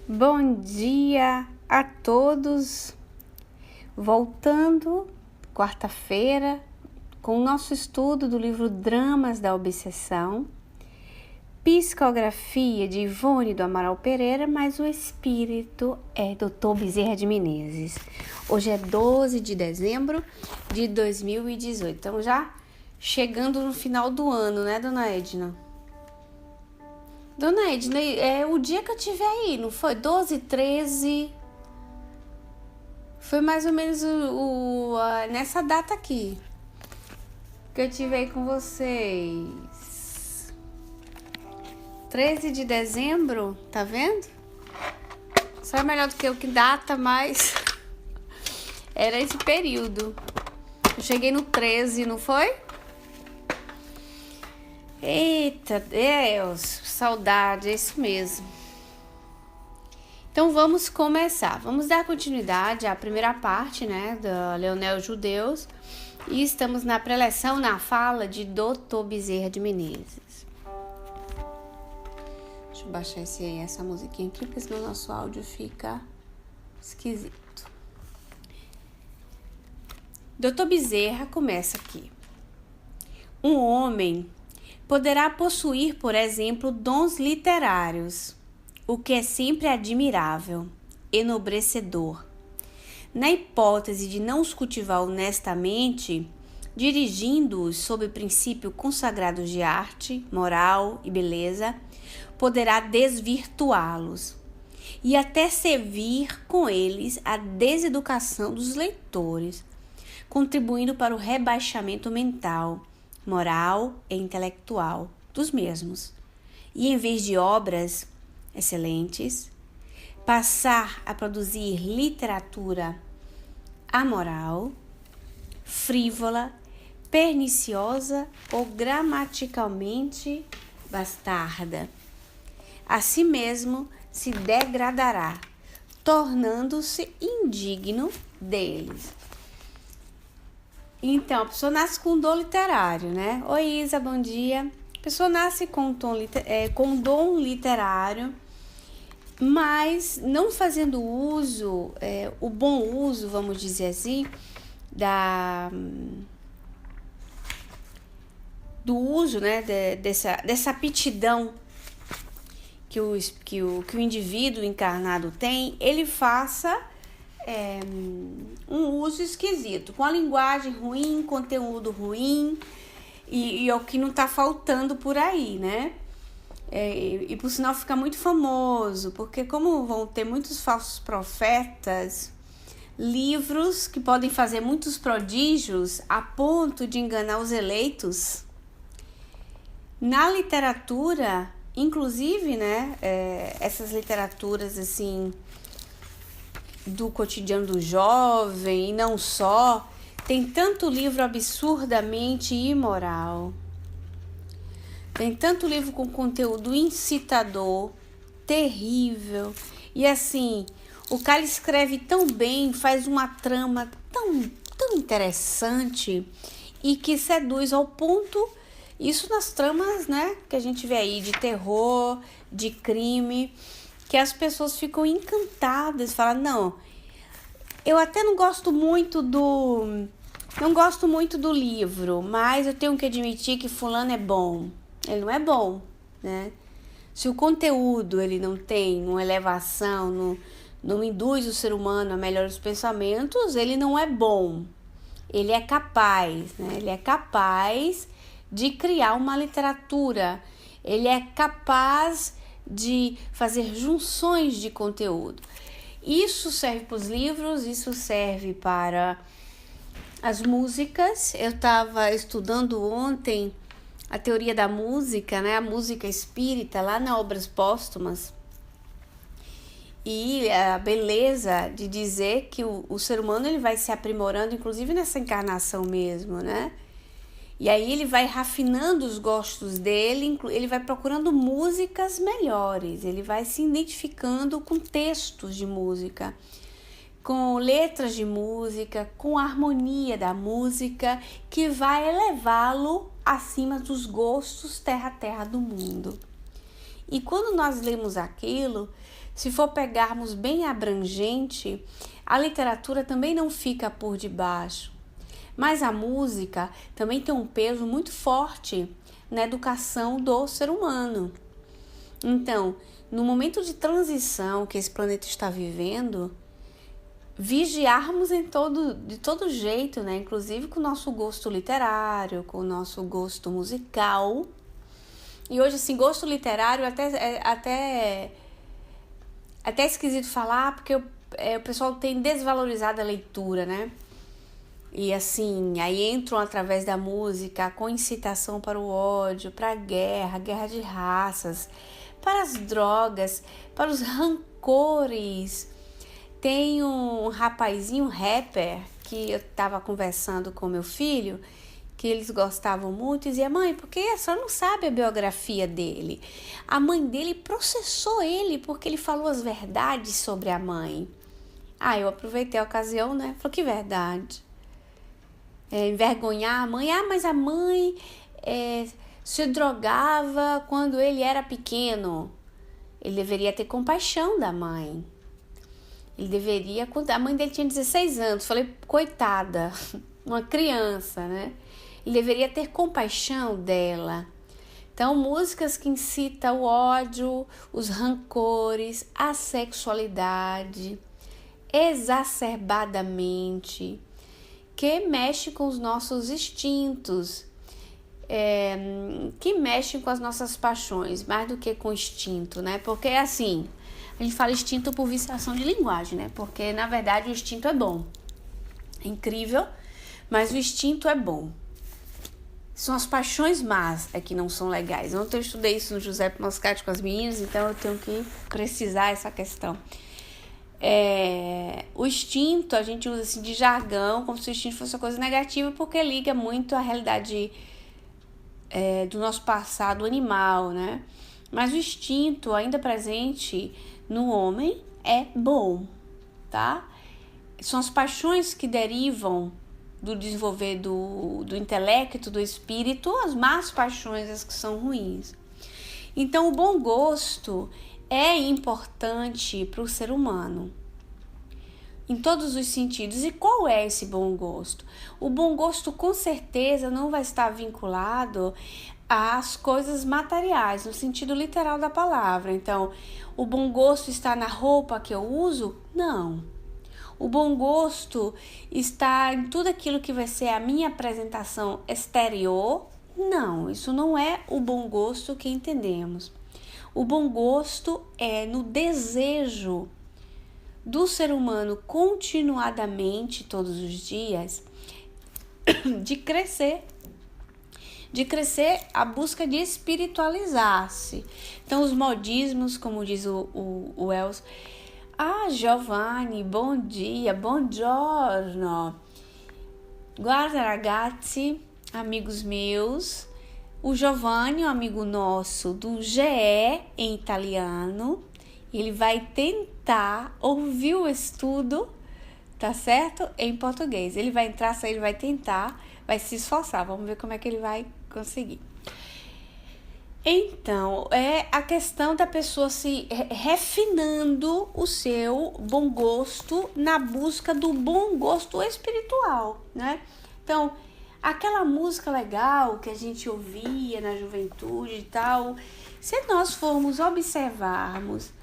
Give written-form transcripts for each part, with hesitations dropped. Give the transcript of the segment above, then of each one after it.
Bom dia a todos. Voltando, quarta-feira, com o nosso estudo do livro Dramas da Obsessão, psicografia de Ivone do Amaral Pereira, mas o espírito é Dr. Bezerra de Menezes. Hoje é 12 de dezembro de 2018, então já chegando no final do ano, né, Dona Edna? Dona Edna, é o dia que eu tive aí, não foi? 12, 13... Foi mais ou menos nessa data aqui que eu tive aí com vocês. 13 de dezembro, tá vendo? Só é melhor do que o que data, mas era esse período. Eu cheguei no 13, não foi? Eita Deus, saudade, é isso mesmo. Então vamos começar, vamos dar continuidade à primeira parte, né, da Leonel Judeus, e estamos na preleção, na fala de Dr. Bezerra de Menezes. Deixa eu baixar essa musiquinha aqui, porque senão nosso áudio fica esquisito. Dr. Bezerra começa aqui. Um homem poderá possuir, por exemplo, dons literários, o que é sempre admirável, enobrecedor. Na hipótese de não os cultivar honestamente, dirigindo-os sob princípio consagrados de arte, moral e beleza, poderá desvirtuá-los e até servir com eles à deseducação dos leitores, contribuindo para o rebaixamento mental, moral e intelectual dos mesmos. E em vez de obras excelentes, passar a produzir literatura amoral, frívola, perniciosa ou gramaticalmente bastarda. Assim mesmo se degradará, tornando-se indigno deles. Então, a pessoa nasce com dom literário, né? Oi, Isa, bom dia. A pessoa nasce com dom literário, mas não fazendo uso, o bom uso, vamos dizer assim, do uso, né, dessa aptidão que o indivíduo encarnado tem, ele faça um uso esquisito, com a linguagem ruim, conteúdo ruim, e é o que não está faltando por aí, né? E por sinal fica muito famoso, porque como vão ter muitos falsos profetas, livros que podem fazer muitos prodígios a ponto de enganar os eleitos. Na literatura, inclusive, né, essas literaturas assim do cotidiano do jovem e não só, tem tanto livro absurdamente imoral. Tem tanto livro com conteúdo incitador, terrível. E assim, o cara escreve tão bem, faz uma trama tão interessante e que seduz ao ponto, isso nas tramas, né, que a gente vê aí de terror, de crime, que as pessoas ficam encantadas, falam, não, eu até não gosto muito do livro, mas eu tenho que admitir que fulano é bom. Ele não é bom, né? Se o conteúdo ele não tem uma elevação, não induz o ser humano a melhores pensamentos, ele não é bom. Ele é capaz, né? Ele é capaz de criar uma literatura. Ele é capaz de fazer junções de conteúdo. Isso serve para os livros, isso serve para as músicas. Eu estava estudando ontem a teoria da música, né? A música espírita, lá na Obras Póstumas. E a beleza de dizer que o ser humano ele vai se aprimorando, inclusive nessa encarnação mesmo, né? E aí ele vai rafinando os gostos dele, ele vai procurando músicas melhores, ele vai se identificando com textos de música, com letras de música, com a harmonia da música, que vai elevá-lo acima dos gostos terra do mundo. E quando nós lemos aquilo, se for pegarmos bem abrangente, a literatura também não fica por debaixo. Mas a música também tem um peso muito forte na educação do ser humano. Então, no momento de transição que esse planeta está vivendo, vigiarmos de todo jeito, né? Inclusive com o nosso gosto literário, com o nosso gosto musical. E hoje, assim, gosto literário até esquisito falar, porque o pessoal tem desvalorizado a leitura, né? E assim, aí entram através da música com incitação para o ódio, para a guerra de raças, para as drogas, para os rancores. Tem um rapazinho, um rapper, que eu estava conversando com meu filho, que eles gostavam muito, e dizia: mãe, por que a senhora não sabe a biografia dele? A mãe dele processou ele porque ele falou as verdades sobre a mãe. Eu aproveitei a ocasião, né? Falei: que verdade? Envergonhar a mãe. Mas a mãe se drogava quando ele era pequeno. Ele deveria ter compaixão da mãe. A mãe dele tinha 16 anos. Falei: coitada, uma criança, né? Ele deveria ter compaixão dela. Então, músicas que incitam o ódio, os rancores, a sexualidade, exacerbadamente, que mexe com os nossos instintos, que mexem com as nossas paixões, mais do que com o instinto, né? Porque assim, a gente fala instinto por viciação de linguagem, né? Porque na verdade o instinto é bom. É incrível, mas o instinto é bom. São as paixões más que não são legais. Ontem eu estudei isso no Giuseppe Moscati com as meninas, então eu tenho que precisar essa questão. O instinto a gente usa assim de jargão, como se o instinto fosse uma coisa negativa, porque liga muito à realidade do nosso passado animal, né? Mas o instinto ainda presente no homem é bom, tá? São as paixões que derivam do desenvolver do intelecto, do espírito, as más paixões, as que são ruins. Então, o bom gosto é importante para o ser humano, em todos os sentidos. E qual é esse bom gosto? O bom gosto, com certeza, não vai estar vinculado às coisas materiais, no sentido literal da palavra. Então, o bom gosto está na roupa que eu uso? Não. O bom gosto está em tudo aquilo que vai ser a minha apresentação exterior? Não, isso não é o bom gosto que entendemos. O bom gosto é no desejo do ser humano continuadamente, todos os dias, de crescer a busca de espiritualizar-se. Então, os modismos, como diz o Elcio: Giovanni, bom dia, buongiorno. Guarda ragazzi, amigos meus, o Giovanni, um amigo nosso do GE em italiano, ele vai tentar ouvir o estudo, tá certo? Em português. Ele vai entrar, ele vai tentar, vai se esforçar. Vamos ver como é que ele vai conseguir. Então, é a questão da pessoa se refinando o seu bom gosto na busca do bom gosto espiritual, né? Então, aquela música legal que a gente ouvia na juventude e tal, se nós formos observarmos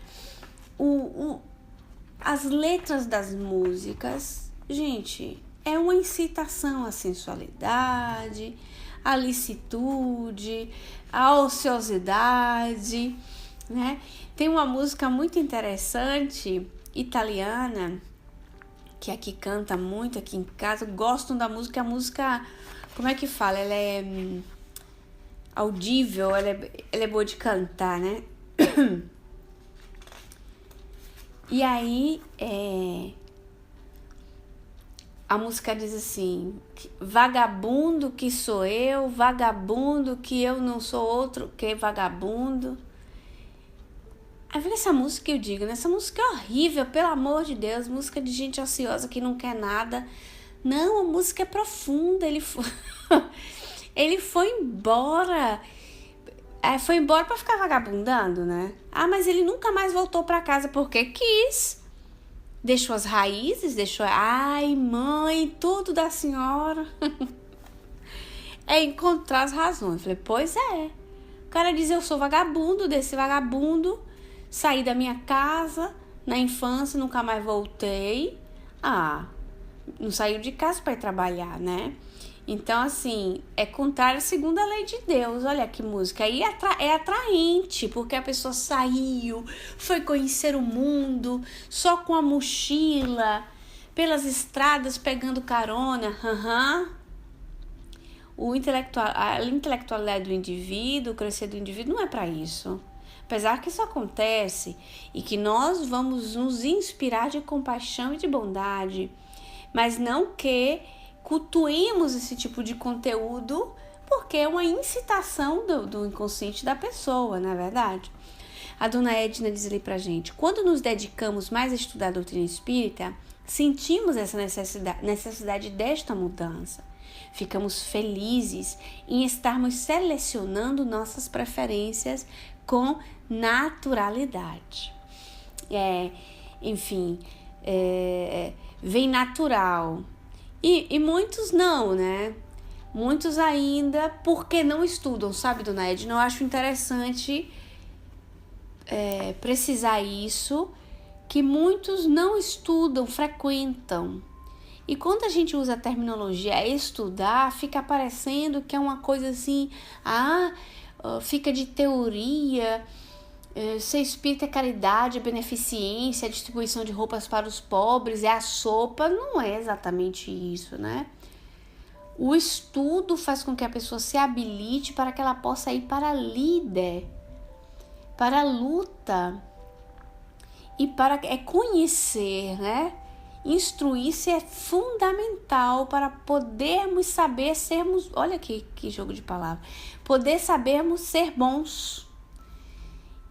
as letras das músicas, gente, é uma incitação à sensualidade, à licitude, a ociosidade, né? Tem uma música muito interessante, italiana, que aqui canta muito, aqui em casa, gostam da música. A música, como é que fala? Ela é audível, ela é boa de cantar, né? E aí, a música diz assim: vagabundo que sou eu, vagabundo que eu não sou outro que vagabundo. Aí vem essa música que eu digo, né? Essa música é horrível, pelo amor de Deus, música de gente ociosa que não quer nada. Não, a música é profunda, ele foi embora foi embora pra ficar vagabundando, né? Ah, mas ele nunca mais voltou pra casa porque quis. Deixou as raízes, deixou... Ai, mãe, tudo da senhora é encontrar as razões. Falei, pois é. O cara diz, eu sou vagabundo, desse vagabundo, saí da minha casa na infância, nunca mais voltei. Ah, não saiu de casa para ir trabalhar, né? Então, assim, é contrário à segunda lei de Deus. Olha que música. Aí é atraente, porque a pessoa saiu, foi conhecer o mundo, só com a mochila, pelas estradas, pegando carona. A intelectualidade do indivíduo, o crescer do indivíduo não é para isso. Apesar que isso acontece e que nós vamos nos inspirar de compaixão e de bondade, mas não que cultuemos esse tipo de conteúdo, porque é uma incitação do inconsciente da pessoa, não é verdade? A dona Edna diz ali pra gente, quando nos dedicamos mais a estudar a doutrina espírita, sentimos essa necessidade desta mudança. Ficamos felizes em estarmos selecionando nossas preferências com naturalidade. Vem natural. E muitos não, né? Muitos ainda, porque não estudam, sabe, dona Edna? Eu acho interessante precisar isso, que muitos não estudam, frequentam. E quando a gente usa a terminologia estudar, fica parecendo que é uma coisa assim, fica de teoria, ser espírita é caridade, é beneficência, é distribuição de roupas para os pobres, é a sopa. Não é exatamente isso, né? O estudo faz com que a pessoa se habilite para que ela possa ir para a líder, para a luta e para conhecer, né? Instruir-se é fundamental para podermos saber sermos, olha que jogo de palavras, poder sabermos ser bons.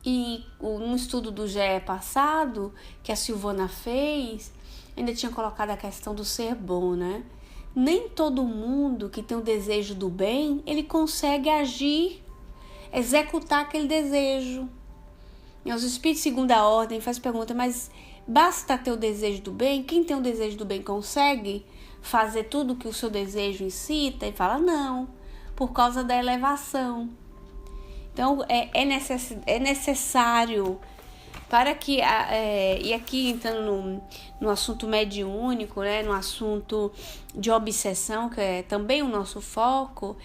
E no estudo do GE passado, que a Silvana fez, ainda tinha colocado a questão do ser bom, né? Nem todo mundo que tem o desejo do bem, ele consegue agir, executar aquele desejo. E os espíritos de segunda ordem fazem pergunta, mas basta ter o desejo do bem? Quem tem o desejo do bem consegue fazer tudo que o seu desejo incita? E fala, não, por causa da elevação. Então, é necessário para que, e aqui entrando no assunto mediúnico, né, no assunto de obsessão, que é também o nosso foco,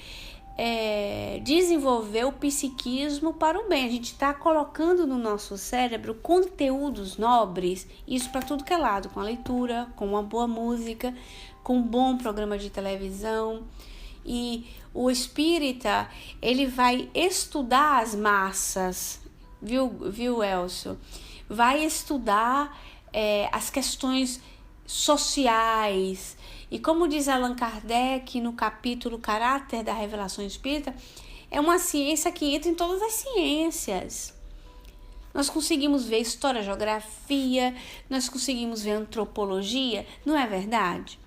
desenvolver o psiquismo para o bem. A gente está colocando no nosso cérebro conteúdos nobres, isso para tudo que é lado, com a leitura, com uma boa música, com um bom programa de televisão. E o espírita, ele vai estudar as massas, viu Elcio? Vai estudar as questões sociais. E como diz Allan Kardec no capítulo Caráter da Revelação Espírita, é uma ciência que entra em todas as ciências. Nós conseguimos ver história, geografia, nós conseguimos ver antropologia, não é verdade?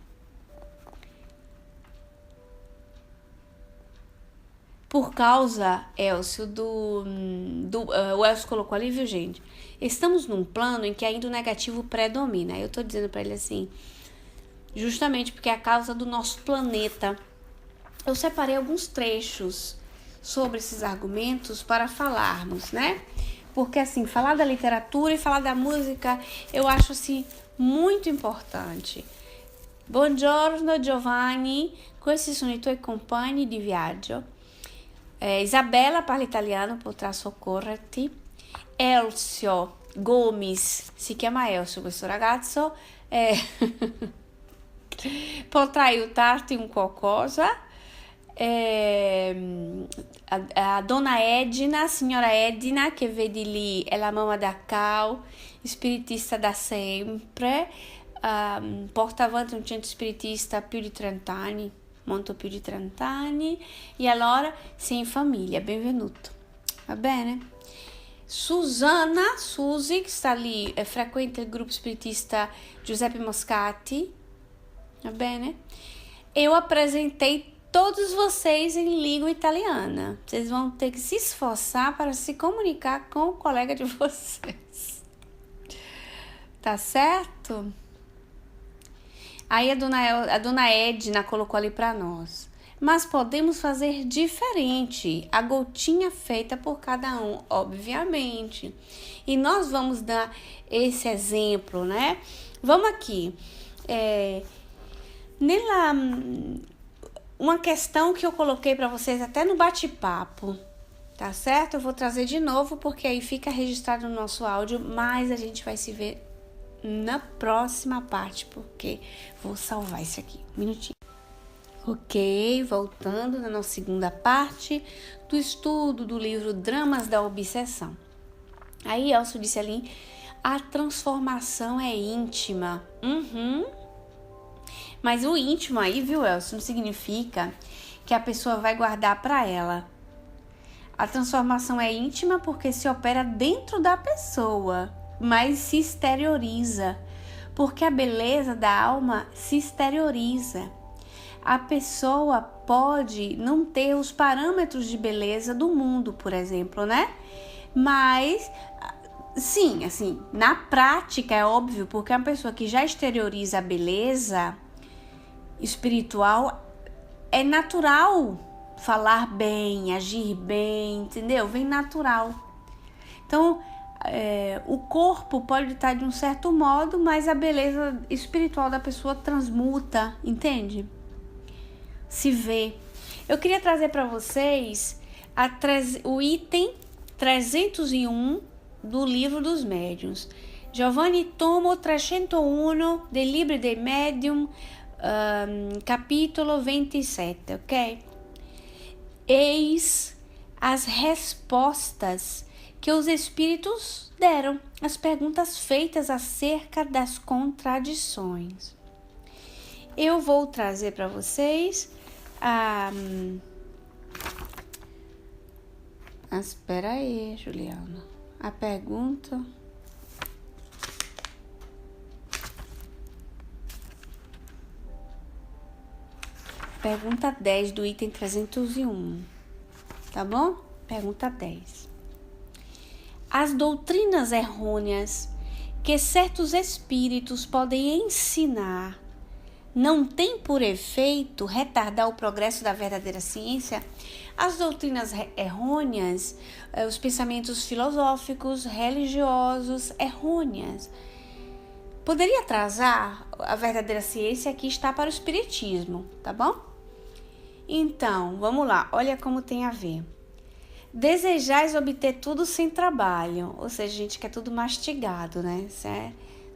Por causa, Elcio, o Elcio colocou ali, viu, gente? Estamos num plano em que ainda o negativo predomina. Eu tô dizendo para ele assim, justamente porque é a causa do nosso planeta. Eu separei alguns trechos sobre esses argumentos para falarmos, né? Porque, assim, falar da literatura e falar da música, eu acho, assim, muito importante. Buongiorno, Giovanni. Questi sono i tuoi compagni di viaggio. Isabella parla italiano, potrà soccorrerti. Elcio Gomes, si chiama Elcio questo ragazzo, potrà aiutarti un qualcosa. A dona Edna, signora Edna, che vedi lì, è la mamma da Cal, spiritista da sempre, porta avanti un centro spiritista più di 30 anni, molto più di 30 anni, e allora sei in famiglia, benvenuto, va bene? Suzy, que está ali, frequenta il gruppo spiritista Giuseppe Moscati, va bene? Eu apresentei todos vocês em língua italiana. Vocês vão ter que se esforçar para se comunicar com o colega de vocês. Tá certo? Aí a dona Edna colocou ali para nós. Mas podemos fazer diferente, a gotinha feita por cada um, obviamente. E nós vamos dar esse exemplo, né? Vamos aqui. Uma questão que eu coloquei para vocês até no bate-papo, tá certo? Eu vou trazer de novo, porque aí fica registrado no nosso áudio, mas a gente vai se ver na próxima parte, porque vou salvar isso aqui. Um minutinho. Ok, voltando na nossa segunda parte do estudo do livro Dramas da Obsessão. Aí Elcio disse ali, a transformação é íntima. Mas o íntimo aí, viu, Elcio, não significa que a pessoa vai guardar para ela. A transformação é íntima porque se opera dentro da pessoa, mas se exterioriza, porque a beleza da alma se exterioriza. A pessoa pode não ter os parâmetros de beleza do mundo, por exemplo, né? Mas, sim, assim, na prática é óbvio, porque uma pessoa que já exterioriza a beleza espiritual, é natural falar bem, agir bem, entendeu? Vem natural. Então, o corpo pode estar de um certo modo, mas a beleza espiritual da pessoa transmuta, entende? Se vê. Eu queria trazer para vocês o item 301 do livro dos médiuns. Giovanni tomo 301 del libro dei medium, capítulo 27, ok? Eis as respostas que os espíritos deram, as perguntas feitas acerca das contradições. Eu vou trazer para vocês espera aí, Juliana. A pergunta. Pergunta 10 do item 301. Tá bom? Pergunta 10. As doutrinas errôneas que certos espíritos podem ensinar não tem por efeito retardar o progresso da verdadeira ciência? As doutrinas errôneas, os pensamentos filosóficos, religiosos errôneas, poderia atrasar a verdadeira ciência que está para o espiritismo, tá bom? Então, vamos lá, olha como tem a ver. Desejais obter tudo sem trabalho, ou seja, a gente quer tudo mastigado, né?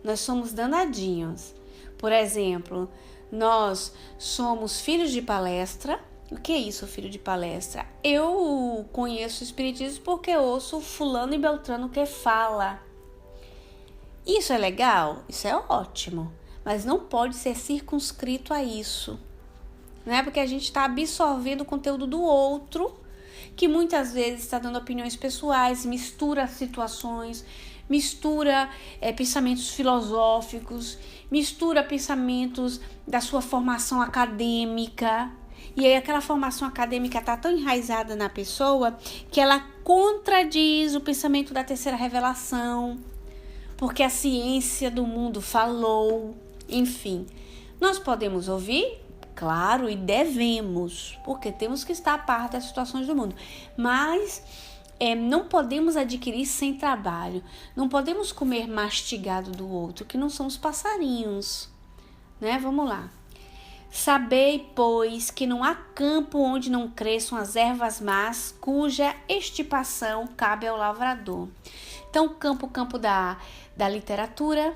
Nós somos danadinhos. Por exemplo, nós somos filhos de palestra. O que é isso, filho de palestra? Eu conheço o espiritismo porque ouço fulano e beltrano que fala. Isso é legal? Isso é ótimo. Mas não pode ser circunscrito a isso. Né? Porque a gente está absorvendo o conteúdo do outro, que muitas vezes está dando opiniões pessoais, mistura situações, mistura pensamentos filosóficos, mistura pensamentos da sua formação acadêmica. E aí aquela formação acadêmica está tão enraizada na pessoa que ela contradiz o pensamento da terceira revelação, porque a ciência do mundo falou. Enfim, nós podemos ouvir, claro, e devemos, porque temos que estar a par das situações do mundo, mas não podemos adquirir sem trabalho, não podemos comer mastigado do outro, que não somos passarinhos, né? Vamos lá. Sabei, pois, que não há campo onde não cresçam as ervas más, cuja extirpação cabe ao lavrador. Então, o campo da literatura,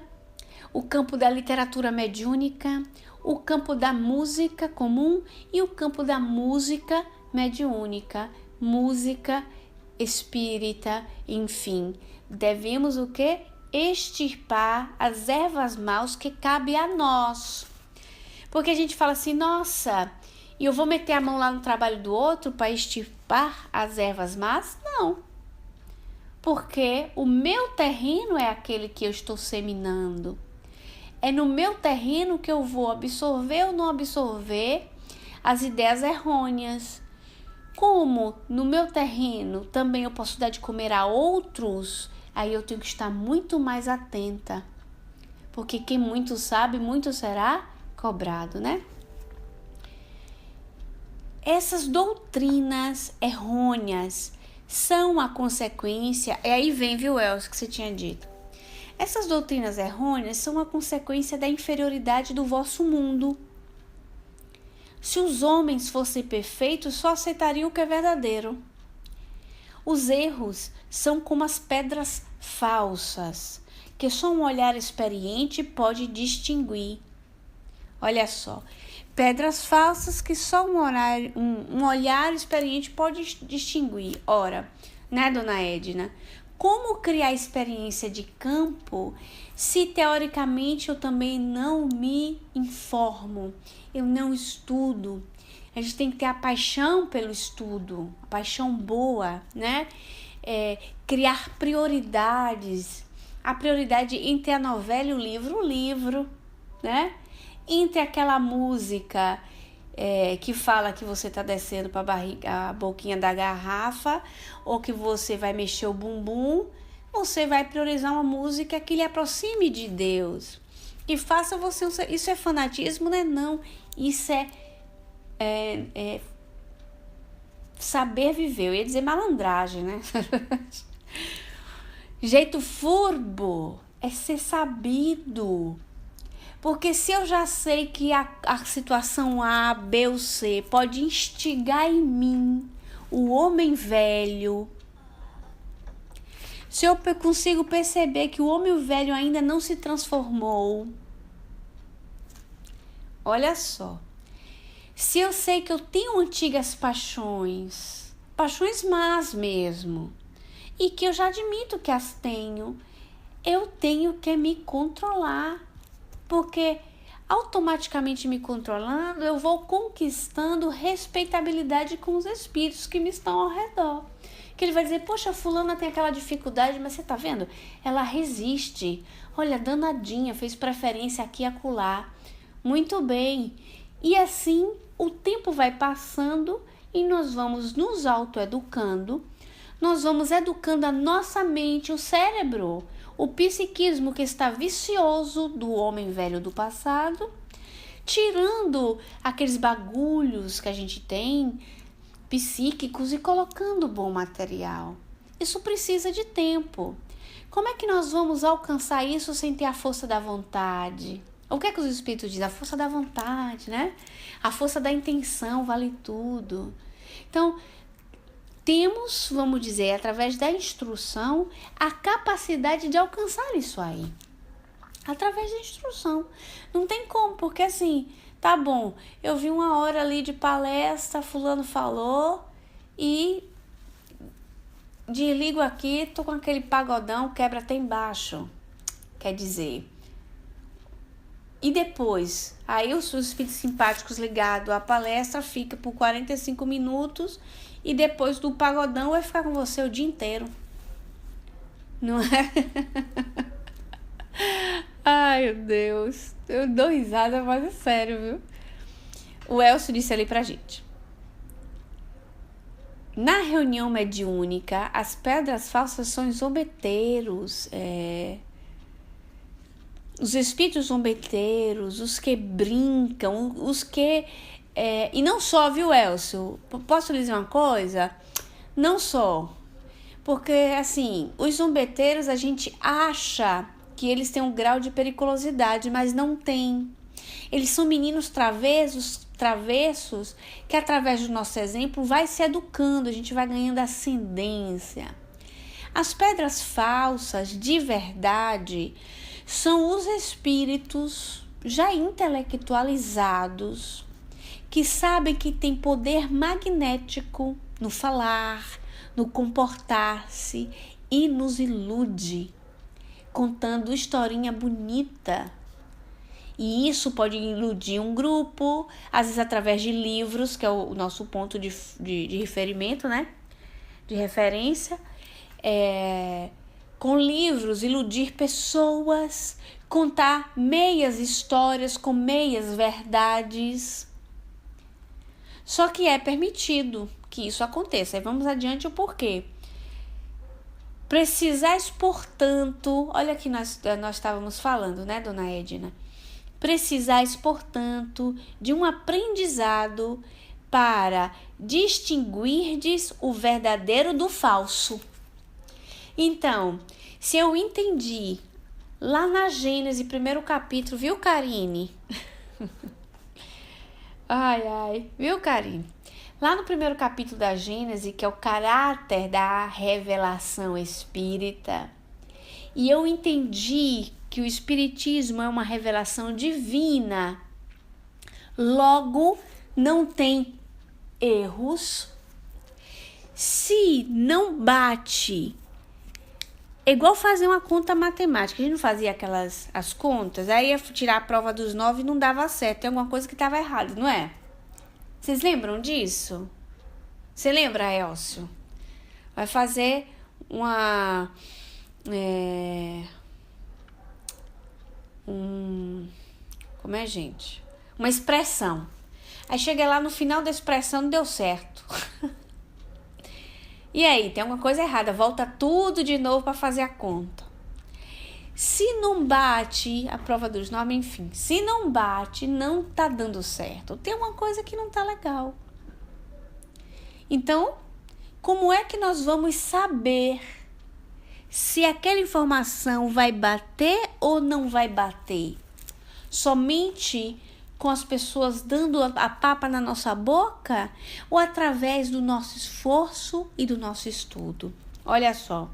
o campo da literatura mediúnica, o campo da música comum e o campo da música mediúnica, música espírita, enfim. Devemos o quê? Extirpar as ervas maus que cabe a nós. Porque a gente fala assim, nossa, e eu vou meter a mão lá no trabalho do outro para extirpar as ervas más? Não. Porque o meu terreno é aquele que eu estou seminando. É no meu terreno que eu vou absorver ou não absorver as ideias errôneas. Como no meu terreno também eu posso dar de comer a outros, aí eu tenho que estar muito mais atenta. Porque quem muito sabe, muito será cobrado, né? Essas doutrinas errôneas são a consequência, e aí vem, viu, Elcio, que você tinha dito. Essas doutrinas errôneas são a consequência da inferioridade do vosso mundo. Se os homens fossem perfeitos, só aceitariam o que é verdadeiro. Os erros são como as pedras falsas, que só um olhar experiente pode distinguir. Olha só, pedras falsas que só um olhar experiente pode distinguir. Ora, né, dona Edna? Como criar experiência de campo se teoricamente eu também não me informo, eu não estudo? A gente tem que ter a paixão pelo estudo, a paixão boa, né? Criar prioridades. A prioridade entre a novela e o livro, né? Entre aquela música que fala que você está descendo para a boquinha da garrafa ou que você vai mexer o bumbum, você vai priorizar uma música que lhe aproxime de Deus. E faça você... Isso é fanatismo, né? Não. Isso é saber viver. Eu ia dizer malandragem, né? Jeito furbo é ser sabido. Porque se eu já sei que a situação A, B ou C pode instigar em mim o homem velho, se eu consigo perceber que o homem velho ainda não se transformou, olha só, se eu sei que eu tenho antigas paixões más mesmo, e que eu já admito que as tenho, eu tenho que me controlar. Porque automaticamente me controlando, eu vou conquistando respeitabilidade com os espíritos que me estão ao redor. Que ele vai dizer, poxa, fulana tem aquela dificuldade, mas você tá vendo? Ela resiste. Olha, danadinha, fez preferência aqui e acolá. Muito bem. E assim, o tempo vai passando e nós vamos nos autoeducando. Nós vamos educando a nossa mente, o cérebro, o psiquismo que está vicioso do homem velho do passado, tirando aqueles bagulhos que a gente tem, psíquicos, e colocando bom material. Isso precisa de tempo. Como é que nós vamos alcançar isso sem ter a força da vontade? O que é que os espíritos dizem? A força da vontade, né? A força da intenção vale tudo. Então, temos, vamos dizer, através da instrução, a capacidade de alcançar isso aí. Através da instrução. Não tem como, porque assim, tá bom, eu vi 1 hora ali de palestra, fulano falou, e desligo aqui, tô com aquele pagodão, quebra até embaixo. Quer dizer... E depois, aí os espíritos simpáticos ligados à palestra fica por 45 minutos e depois do pagodão vai ficar com você o dia inteiro. Não é? Ai, meu Deus. Eu dou risada, mas é sério, viu? O Elcio disse ali pra gente. Na reunião mediúnica, as pedras falsas são zombeteiros, os espíritos zombeteiros, os que brincam, os que... e não só, viu, Elcio? Posso lhe dizer uma coisa? Não só. Porque, assim, os zombeteiros, a gente acha que eles têm um grau de periculosidade, mas não tem. Eles são meninos travessos, que através do nosso exemplo vai se educando, a gente vai ganhando ascendência. As pedras falsas, de verdade, são os espíritos já intelectualizados, que sabem que tem poder magnético no falar, no comportar-se e nos ilude, contando historinha bonita. E isso pode iludir um grupo, às vezes através de livros, que é o nosso ponto de referimento, né? De referência. Com livros, iludir pessoas, contar meias histórias com meias verdades. Só que é permitido que isso aconteça. Aí vamos adiante o porquê. Precisais, portanto, olha que nós estávamos falando, né, dona Edna? Precisais, portanto, de um aprendizado para distinguirdes o verdadeiro do falso. Então, se eu entendi lá na Gênesis, primeiro capítulo, viu, Karine? Viu, Karine? Lá no primeiro capítulo da Gênesis, que é o caráter da revelação espírita, e eu entendi que o espiritismo é uma revelação divina, logo não tem erros. Se não bate, é igual fazer uma conta matemática. A gente não fazia as contas, aí ia tirar a prova dos 9 e não dava certo. Tem alguma coisa que estava errada, não é? Vocês lembram disso? Você lembra, Elcio? Vai fazer uma... como é, gente? Uma expressão. Aí chega lá no final da expressão, não deu certo. E aí, tem alguma coisa errada. Volta tudo de novo para fazer a conta. Se não bate a prova dos 9, enfim. Se não bate, não tá dando certo. Tem uma coisa que não tá legal. Então, como é que nós vamos saber se aquela informação vai bater ou não vai bater? Somente com as pessoas dando a papa na nossa boca ou através do nosso esforço e do nosso estudo? Olha só,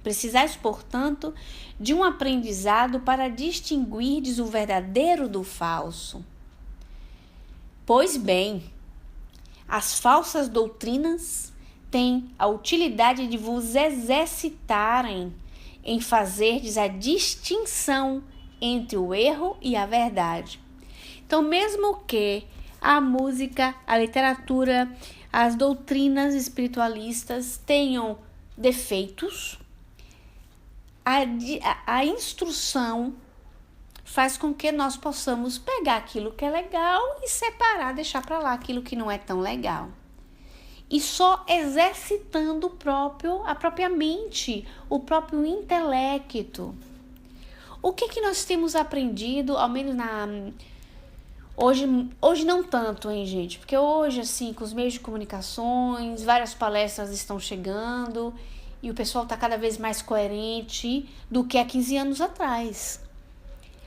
precisais, portanto, de um aprendizado para distinguirdes o verdadeiro do falso. Pois bem, as falsas doutrinas têm a utilidade de vos exercitarem em fazerdes a distinção entre o erro e a verdade. Então, mesmo que a música, a literatura, as doutrinas espiritualistas tenham defeitos, a instrução faz com que nós possamos pegar aquilo que é legal e separar, deixar para lá aquilo que não é tão legal. E só exercitando a própria mente, o próprio intelecto. O que nós temos aprendido, ao menos hoje não tanto, hein, gente? Porque hoje, assim, com os meios de comunicações, várias palestras estão chegando e o pessoal está cada vez mais coerente do que há 15 anos atrás.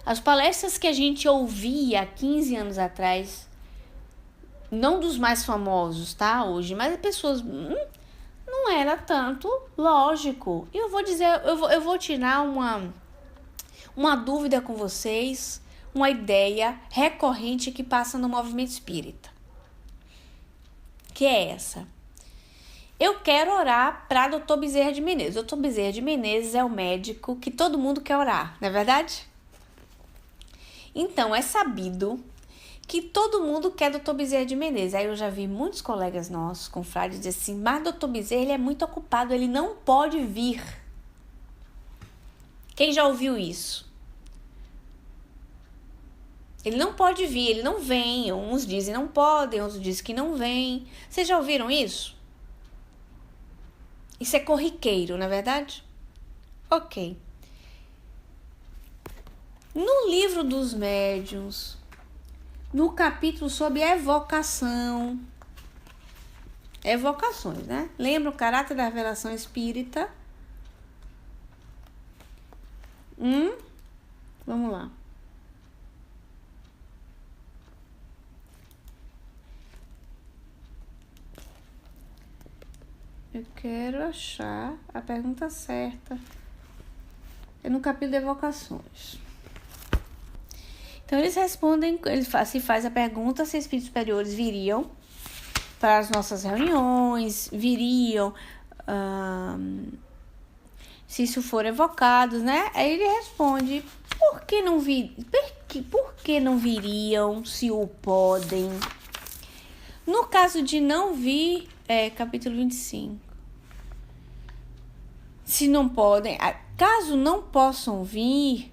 As palestras que a gente ouvia há 15 anos atrás, não dos mais famosos, tá, hoje, mas pessoas... não era tanto lógico. E eu vou dizer, eu vou tirar uma dúvida com vocês, uma ideia recorrente que passa no movimento espírita. Que é essa. Eu quero orar para Dr. Bezerra de Menezes. Dr. Bezerra de Menezes é o médico que todo mundo quer orar, não é verdade? Então, é sabido que todo mundo quer Dr. Bezerra de Menezes. Aí eu já vi muitos colegas nossos, confrades, dizer assim, mas Dr. Bezerra, ele é muito ocupado, ele não pode vir. Quem já ouviu isso? Ele não pode vir, ele não vem. Uns dizem não podem, outros dizem que não vem. Vocês já ouviram isso? Isso é corriqueiro, não é verdade? Ok. No livro dos médiuns, no capítulo sobre evocação, evocações, né? Lembra o caráter da revelação espírita? Vamos lá. Eu quero achar a pergunta certa. É no capítulo de evocações. Então, eles respondem, se faz a pergunta se espíritos superiores viriam para as nossas reuniões, viriam, se isso for evocado, né? Aí ele responde, por que não viriam se o podem? No caso de não vir, capítulo 25. Se não podem, caso não possam vir,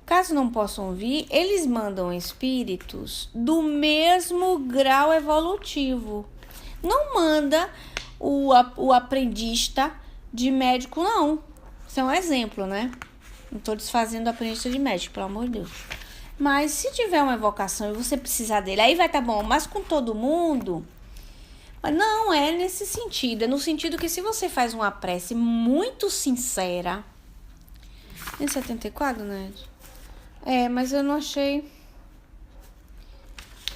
Caso não possam vir, eles mandam espíritos do mesmo grau evolutivo. Não manda o aprendista de médico, não. Isso é um exemplo, né? Não estou desfazendo o aprendista de médico, pelo amor de Deus. Mas se tiver uma evocação e você precisar dele, aí vai estar bom. Mas com todo mundo... Mas não é nesse sentido. É no sentido que se você faz uma prece muito sincera... Em 74, né? Mas eu não achei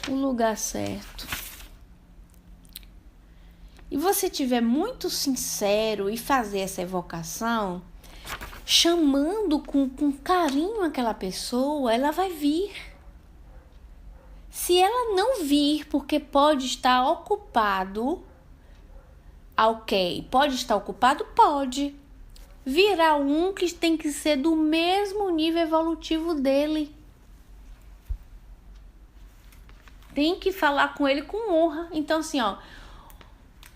o lugar certo. E você tiver muito sincero e fazer essa evocação, chamando com carinho aquela pessoa, ela vai vir. Se ela não vir, porque pode estar ocupado, ok. Pode estar ocupado? Pode. Virá um que tem que ser do mesmo nível evolutivo dele. Tem que falar com ele com honra. Então, assim,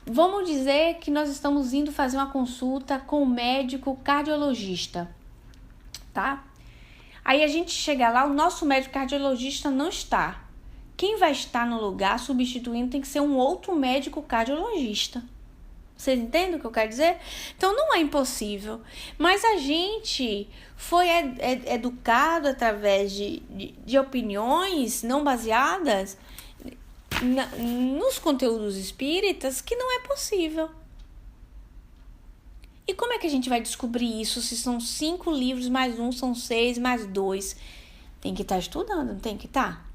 vamos dizer que nós estamos indo fazer uma consulta com o médico cardiologista, tá? Aí a gente chega lá, o nosso médico cardiologista não está. Quem vai estar no lugar substituindo tem que ser um outro médico cardiologista. Vocês entendem o que eu quero dizer? Então não é impossível. Mas a gente foi educado através de opiniões não baseadas nos conteúdos espíritas que não é possível. E como é que a gente vai descobrir isso se são 5 livros, mais um, são 6, mais 2? Tem que estar estudando, não tem que estar?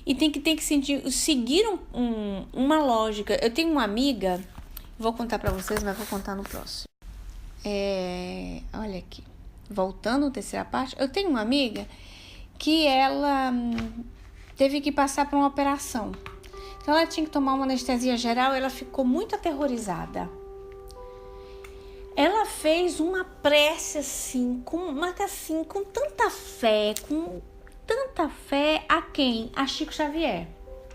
E tem que seguir uma lógica. Eu tenho uma amiga, vou contar pra vocês, mas vou contar no próximo. Olha aqui, voltando à terceira parte, eu tenho uma amiga que ela teve que passar por uma operação. Então ela tinha que tomar uma anestesia geral, ela ficou muito aterrorizada. Ela fez uma prece assim, com tanta fé, a quem? A Chico Xavier,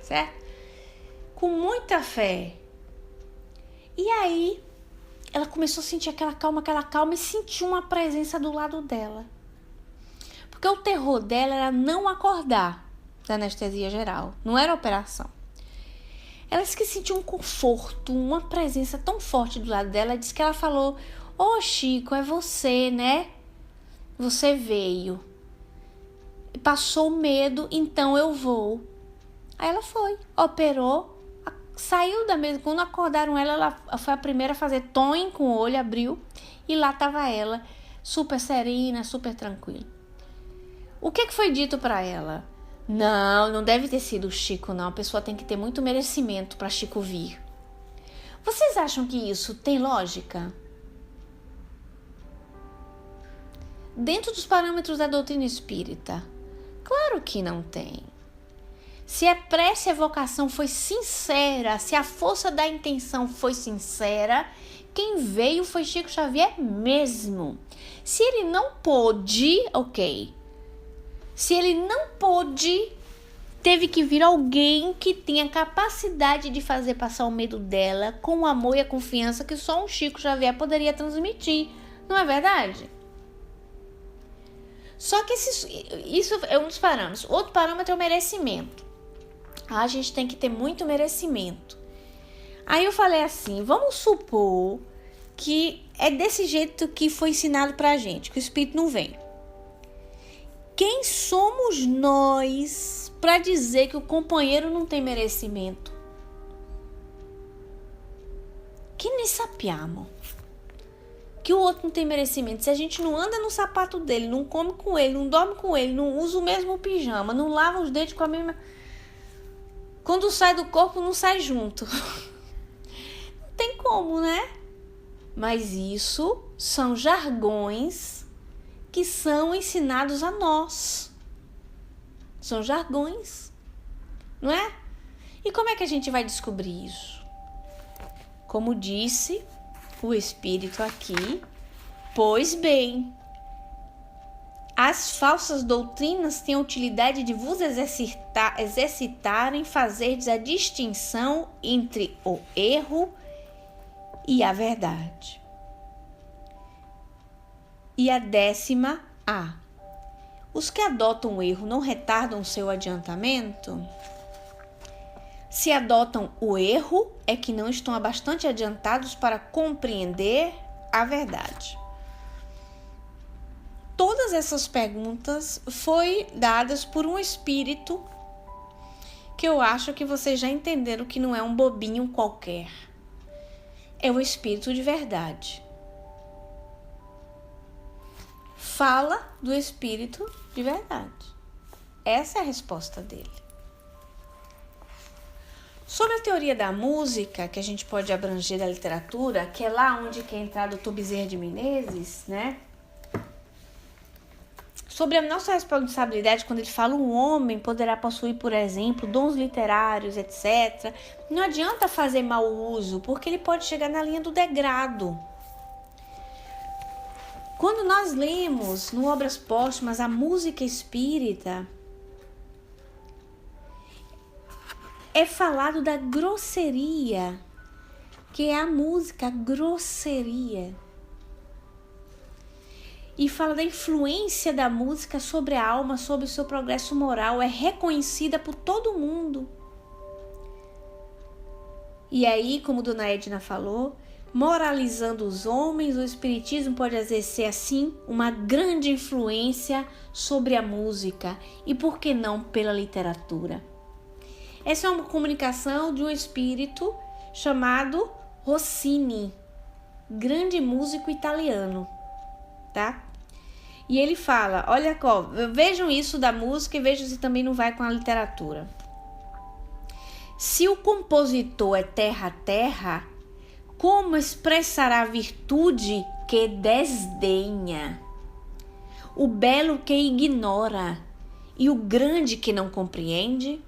certo? Com muita fé. E aí, ela começou a sentir aquela calma e sentiu uma presença do lado dela. Porque o terror dela era não acordar da anestesia geral, não era operação. Ela disse que sentiu um conforto, uma presença tão forte do lado dela. Disse que ela falou: "Ô Chico, é você, né? Você veio. Passou o medo, então eu vou." Aí ela foi, operou, saiu da mesa. Quando acordaram ela foi a primeira a fazer toim com o olho, abriu, e lá estava ela, super serena, super tranquila. O que foi dito para ela? Não deve ter sido o Chico, não. A pessoa tem que ter muito merecimento para Chico vir. Vocês acham que isso tem lógica? Dentro dos parâmetros da doutrina espírita? Claro que não tem. Se a prece e a evocação foi sincera, se a força da intenção foi sincera, quem veio foi Chico Xavier mesmo. Se ele não pôde, ok. Se ele não pôde, teve que vir alguém que tenha capacidade de fazer passar o medo dela com o amor e a confiança que só um Chico Xavier poderia transmitir. Não é verdade? Só que isso é um dos parâmetros. Outro parâmetro é o merecimento. A gente tem que ter muito merecimento. Aí eu falei assim, vamos supor que é desse jeito que foi ensinado pra gente, que o espírito não vem. Quem somos nós para dizer que o companheiro não tem merecimento? Que nem sapiamo. Que o outro não tem merecimento. Se a gente não anda no sapato dele, não come com ele, não dorme com ele, não usa o mesmo pijama, não lava os dentes com a mesma... Quando sai do corpo, não sai junto. Não tem como, né? Mas isso são jargões que são ensinados a nós. São jargões, não é? E como é que a gente vai descobrir isso? Como disse o Espírito aqui, pois bem, as falsas doutrinas têm a utilidade de vos exercitar em fazerdes a distinção entre o erro e a verdade. E a 10ª A. Os que adotam o erro não retardam seu adiantamento? Se adotam o erro, é que não estão bastante adiantados para compreender a verdade. Todas essas perguntas foram dadas por um espírito que eu acho que vocês já entenderam que não é um bobinho qualquer. É o espírito de verdade. Fala do espírito de verdade. Essa é a resposta dele. Sobre a teoria da música, que a gente pode abranger da literatura, que é lá onde quer entrar Dr. Bezerra de Menezes, né? Sobre a nossa responsabilidade, quando ele fala um homem poderá possuir, por exemplo, dons literários, etc. Não adianta fazer mau uso, porque ele pode chegar na linha do degrado. Quando nós lemos no Obras Póstumas a música espírita, é falado da grosseria, que é a música, a grosseria. E fala da influência da música sobre a alma, sobre o seu progresso moral. É reconhecida por todo mundo. E aí, como Dona Edna falou, moralizando os homens, o espiritismo pode exercer assim uma grande influência sobre a música. E por que não pela literatura? Essa é uma comunicação de um espírito chamado Rossini, grande músico italiano, tá? E ele fala, olha, vejam isso da música e vejam se também não vai com a literatura. Se o compositor é terra a terra, como expressará a virtude que desdenha, o belo que ignora e o grande que não compreende?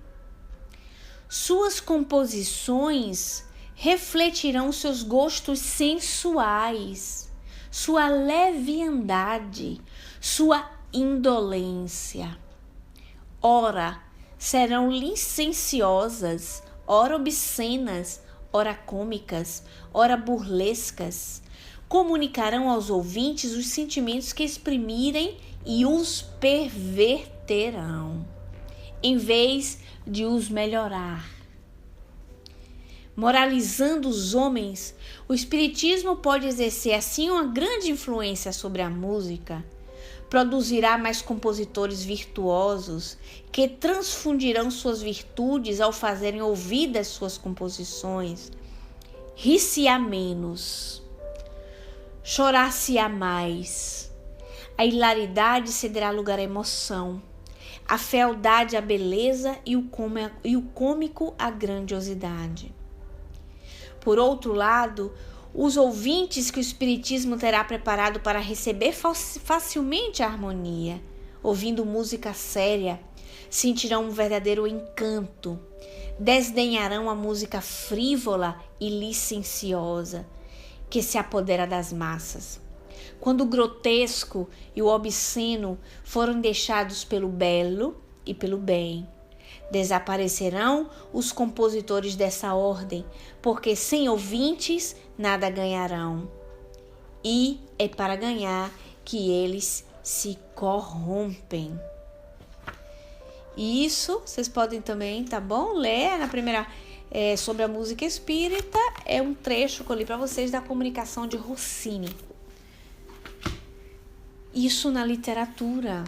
Suas composições refletirão seus gostos sensuais, sua leviandade, sua indolência. Ora, serão licenciosas, ora obscenas, ora cômicas, ora burlescas. Comunicarão aos ouvintes os sentimentos que exprimirem e os perverterão, em vez de os melhorar. Moralizando os homens, o espiritismo pode exercer assim uma grande influência sobre a música. Produzirá mais compositores virtuosos que transfundirão suas virtudes ao fazerem ouvidas suas composições. Rir-se-á menos, chorar-se-á mais. A hilaridade cederá lugar à emoção, a fealdade à beleza e o cômico à grandiosidade. Por outro lado, os ouvintes que o espiritismo terá preparado para receber facilmente a harmonia, ouvindo música séria, sentirão um verdadeiro encanto, desdenharão a música frívola e licenciosa que se apodera das massas. Quando o grotesco e o obsceno foram deixados pelo belo e pelo bem, desaparecerão os compositores dessa ordem, porque sem ouvintes nada ganharão. E é para ganhar que eles se corrompem. E isso vocês podem também, tá bom? Ler na primeira sobre a música espírita, é um trecho que eu li para vocês da comunicação de Rossini. Isso na literatura,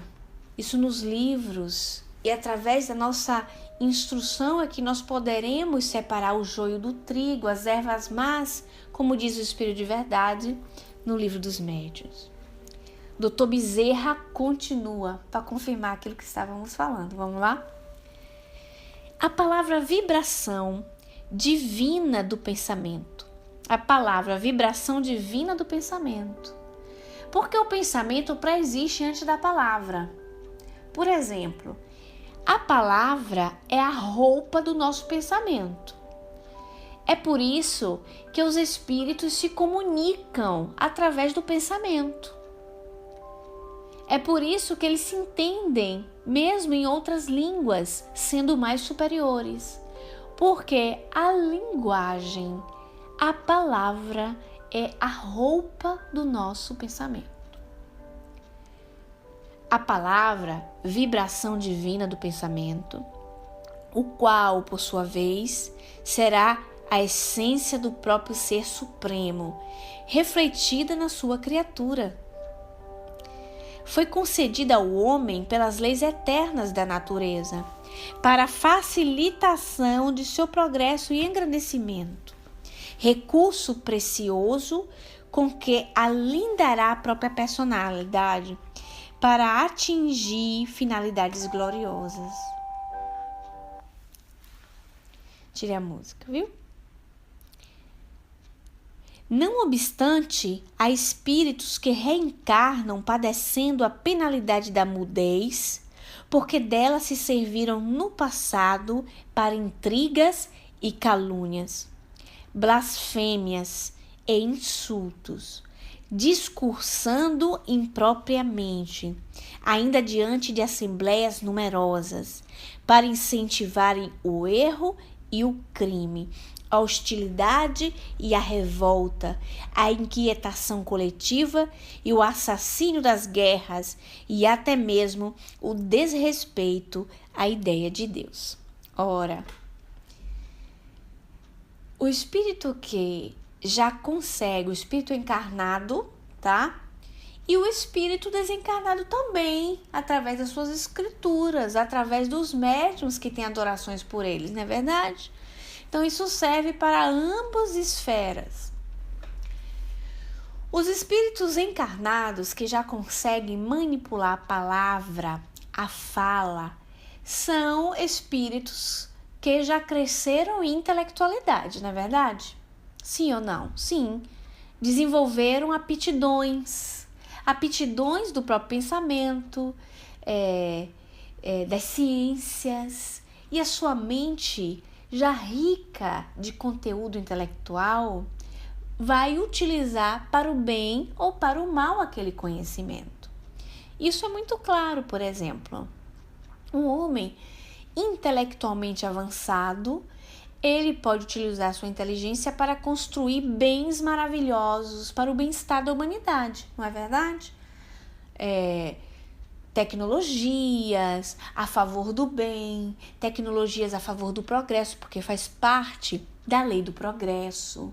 isso nos livros. E através da nossa instrução é que nós poderemos separar o joio do trigo, as ervas más, como diz o Espírito de Verdade no Livro dos Médiuns. Dr. Bezerra continua para confirmar aquilo que estávamos falando. Vamos lá? A palavra vibração divina do pensamento. A palavra vibração divina do pensamento. Porque o pensamento pré-existe antes da palavra. Por exemplo, a palavra é a roupa do nosso pensamento. É por isso que os espíritos se comunicam através do pensamento. É por isso que eles se entendem, mesmo em outras línguas, sendo mais superiores. Porque a linguagem, a palavra, é a roupa do nosso pensamento. A palavra, vibração divina do pensamento, o qual, por sua vez, será a essência do próprio Ser Supremo, refletida na sua criatura. Foi concedida ao homem pelas leis eternas da natureza, para a facilitação de seu progresso e engrandecimento, recurso precioso com que alindará a própria personalidade para atingir finalidades gloriosas. Tirei a música, viu? Não obstante, há espíritos que reencarnam padecendo a penalidade da mudez, porque dela se serviram no passado para intrigas e calúnias, blasfêmias e insultos, discursando impropriamente, ainda diante de assembleias numerosas, para incentivarem o erro e o crime, a hostilidade e a revolta, a inquietação coletiva e o assassínio das guerras e até mesmo o desrespeito à ideia de Deus. Ora, o espírito que já consegue, o espírito encarnado, tá? E o espírito desencarnado também, através das suas escrituras, através dos médiuns que têm adorações por eles, não é verdade? Então, isso serve para ambas esferas. Os espíritos encarnados que já conseguem manipular a palavra, a fala, são espíritos que já cresceram em intelectualidade, não é verdade? Sim ou não? Sim. Desenvolveram aptidões do próprio pensamento, das ciências, e a sua mente, já rica de conteúdo intelectual, vai utilizar para o bem ou para o mal aquele conhecimento. Isso é muito claro, por exemplo, um homem intelectualmente avançado, ele pode utilizar sua inteligência para construir bens maravilhosos para o bem-estar da humanidade, não é verdade? Tecnologias a favor do bem, tecnologias a favor do progresso, porque faz parte da lei do progresso.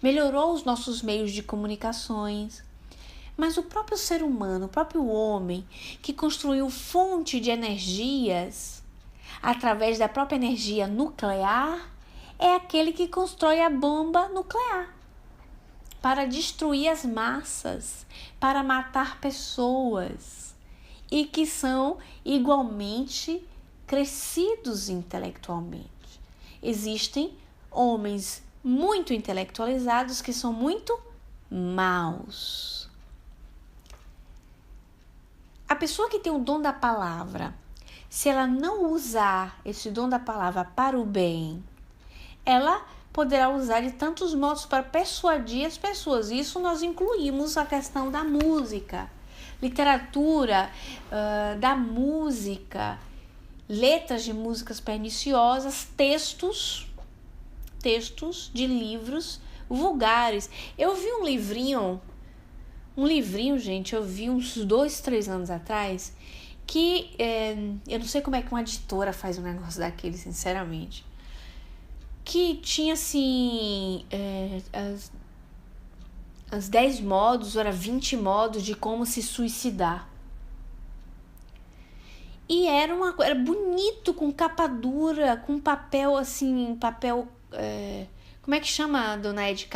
Melhorou os nossos meios de comunicações. Mas o próprio ser humano, o próprio homem, que construiu fonte de energias através da própria energia nuclear, é aquele que constrói a bomba nuclear para destruir as massas, para matar pessoas, e que são igualmente crescidos intelectualmente. Existem homens muito intelectualizados que são muito maus. A pessoa que tem o dom da palavra, se ela não usar esse dom da palavra para o bem, ela poderá usar de tantos modos para persuadir as pessoas. Isso nós incluímos a questão da música, literatura, da música, letras de músicas perniciosas, textos de livros vulgares. Eu vi um livrinho, gente, eu vi uns 2, 3 anos atrás, que eu não sei como é que uma editora faz um negócio daquele, sinceramente, que tinha assim as 10 modos, ou era 20 modos de como se suicidar. E era bonito, com capa dura, com papel assim, como é que chama, dona Ed?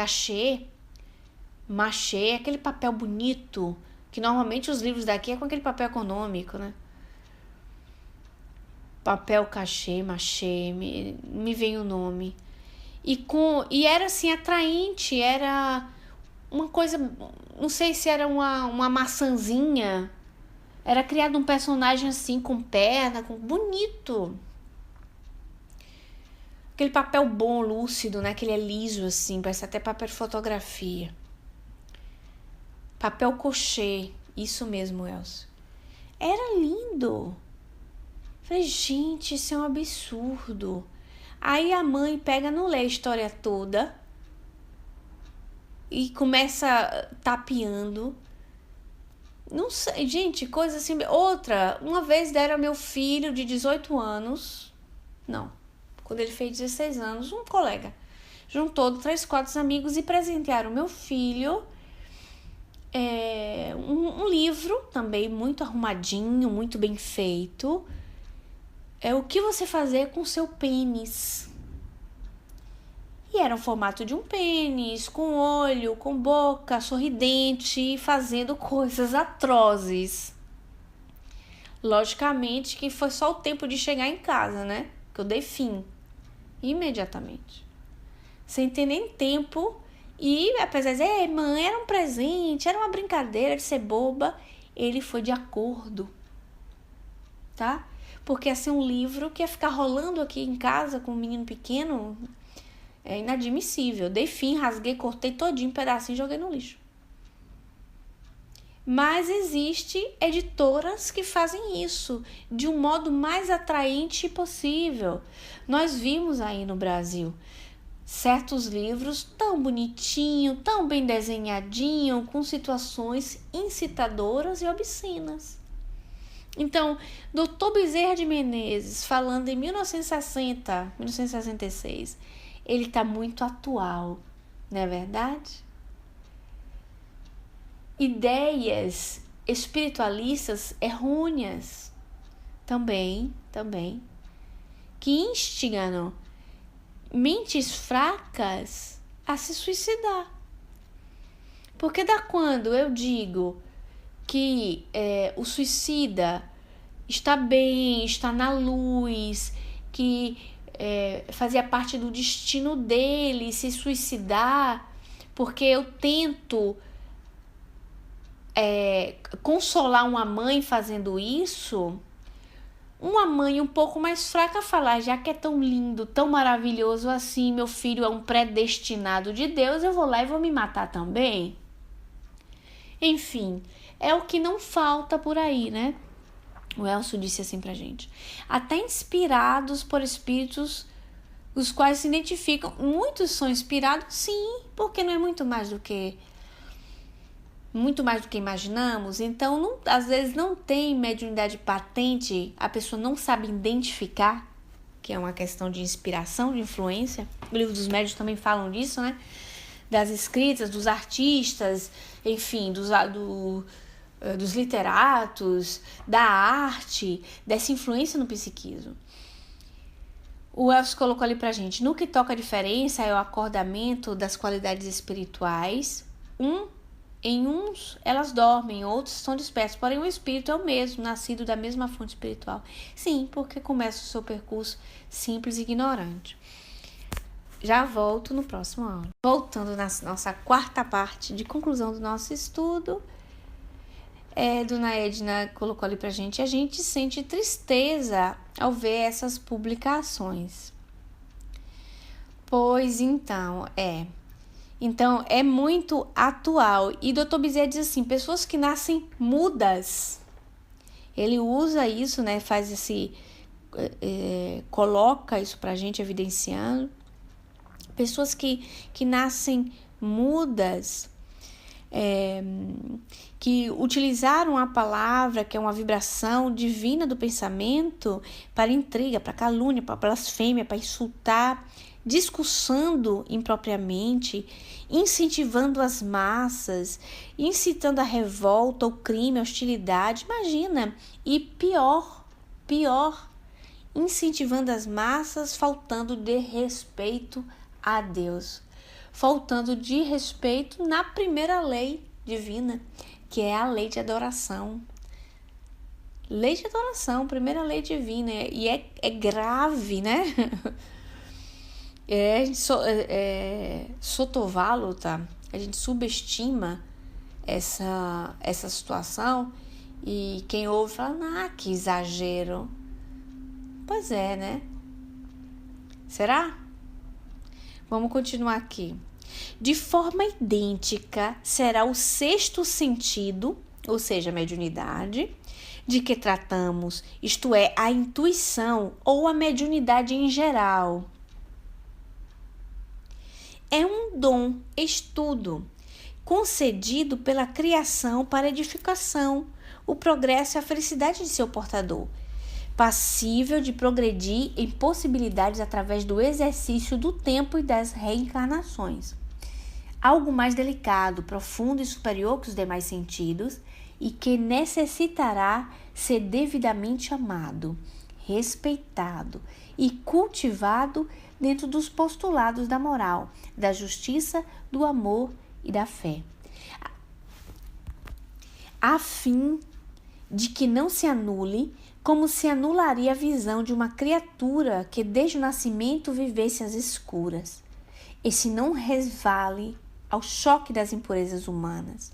Machê, aquele papel bonito, que normalmente os livros daqui é com aquele papel econômico, né? Papel cachê, machê, me vem o nome. E era assim, atraente, era uma coisa, não sei se era uma maçãzinha, era criado um personagem assim, com perna, bonito. Aquele papel bom, lúcido, né? Aquele é liso assim, parece até papel de fotografia. Papel cochê, isso mesmo, Elcio. Era lindo. Falei, gente, isso é um absurdo. Aí a mãe pega, não lê a história toda e começa tapeando Não sei, gente, coisa assim. Outra, uma vez deram ao meu filho de 18 anos, não, quando ele fez 16 anos, um colega juntou 3, 4 amigos e presentearam o meu filho um livro também muito arrumadinho, muito bem feito. O que você fazer com seu pênis. E era o formato de um pênis, com olho, com boca, sorridente, fazendo coisas atrozes. Logicamente que foi só o tempo de chegar em casa, né? Que eu dei fim imediatamente. Sem ter nem tempo. E apesar de dizer, mãe, era um presente, era uma brincadeira de ser boba, ele foi de acordo, tá? Porque ia ser um livro que ia ficar rolando aqui em casa com um menino pequeno, é inadmissível. Dei fim, rasguei, cortei todinho, pedacinho e joguei no lixo. Mas existe editoras que fazem isso de um modo mais atraente possível. Nós vimos aí no Brasil certos livros tão bonitinho, tão bem desenhadinho, com situações incitadoras e obscenas. Então, Dr. Bezerra de Menezes, falando em 1960, 1966, ele está muito atual, não é verdade? Ideias espiritualistas errôneas também, que instigam mentes fracas a se suicidar. Porque da quando eu digo que o suicida está bem, está na luz, que fazia parte do destino dele se suicidar, porque eu tento consolar uma mãe fazendo isso, uma mãe um pouco mais fraca falar, já que é tão lindo, tão maravilhoso assim, meu filho é um predestinado de Deus, eu vou lá e vou me matar também. Enfim, é o que não falta por aí, né? O Elcio disse assim pra gente. Até inspirados por espíritos os quais se identificam. Muitos são inspirados, sim, porque não é muito mais do que imaginamos. Então, às vezes não tem mediunidade patente, a pessoa não sabe identificar, que é uma questão de inspiração, de influência. O livro dos médiuns também falam disso, né? Das escritas, dos artistas, enfim, dos literatos, da arte, dessa influência no psiquismo. O Elcio colocou ali pra gente, no que toca a diferença é o acordamento das qualidades espirituais. Em uns elas dormem, outros estão despertos, porém o espírito é o mesmo, nascido da mesma fonte espiritual. Sim, porque começa o seu percurso simples e ignorante. Já volto no próximo aula. Voltando na nossa quarta parte de conclusão do nosso estudo, Dona Edna colocou ali pra gente, a gente sente tristeza ao ver essas publicações. Pois então, Então, é muito atual. E Dr. Bezerra diz assim, pessoas que nascem mudas. Ele usa isso, né? Faz coloca isso pra gente, evidenciando. Pessoas que nascem mudas, que utilizaram a palavra, que é uma vibração divina do pensamento, para intriga, para calúnia, para blasfêmia, para insultar, discursando impropriamente, incentivando as massas, incitando a revolta, o crime, a hostilidade, imagina, e pior, incentivando as massas, faltando de respeito a Deus, faltando de respeito na primeira lei divina, que é a lei de adoração. Lei de adoração, primeira lei divina, e é grave, né? Sotovalo, tá? A gente subestima essa situação e quem ouve fala, que exagero. Pois é, né? Será? Vamos continuar aqui. De forma idêntica será o sexto sentido, ou seja, a mediunidade, de que tratamos, isto é, a intuição ou a mediunidade em geral. É um dom, estudo, concedido pela criação para edificação, o progresso e a felicidade de seu portador, passível de progredir em possibilidades através do exercício do tempo e das reencarnações. Algo mais delicado, profundo e superior que os demais sentidos e que necessitará ser devidamente amado, respeitado e cultivado dentro dos postulados da moral, da justiça, do amor e da fé, a fim de que não se anule como se anularia a visão de uma criatura que desde o nascimento vivesse às escuras, e se não resvale ao choque das impurezas humanas.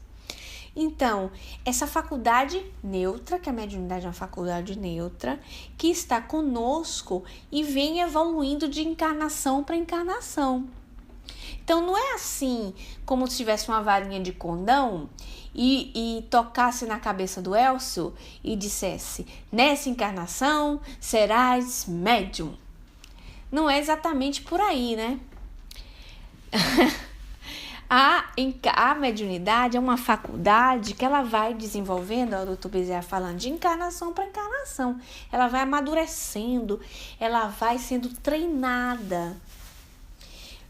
Então, essa faculdade neutra, que a mediunidade é uma faculdade neutra, que está conosco e vem evoluindo de encarnação para encarnação. Então, não é assim como se tivesse uma varinha de condão e tocasse na cabeça do Elcio e dissesse: nessa encarnação serás médium. Não é exatamente por aí, né? A mediunidade é uma faculdade que ela vai desenvolvendo, o Dr. Bezerra falando, de encarnação para encarnação. Ela vai amadurecendo, ela vai sendo treinada.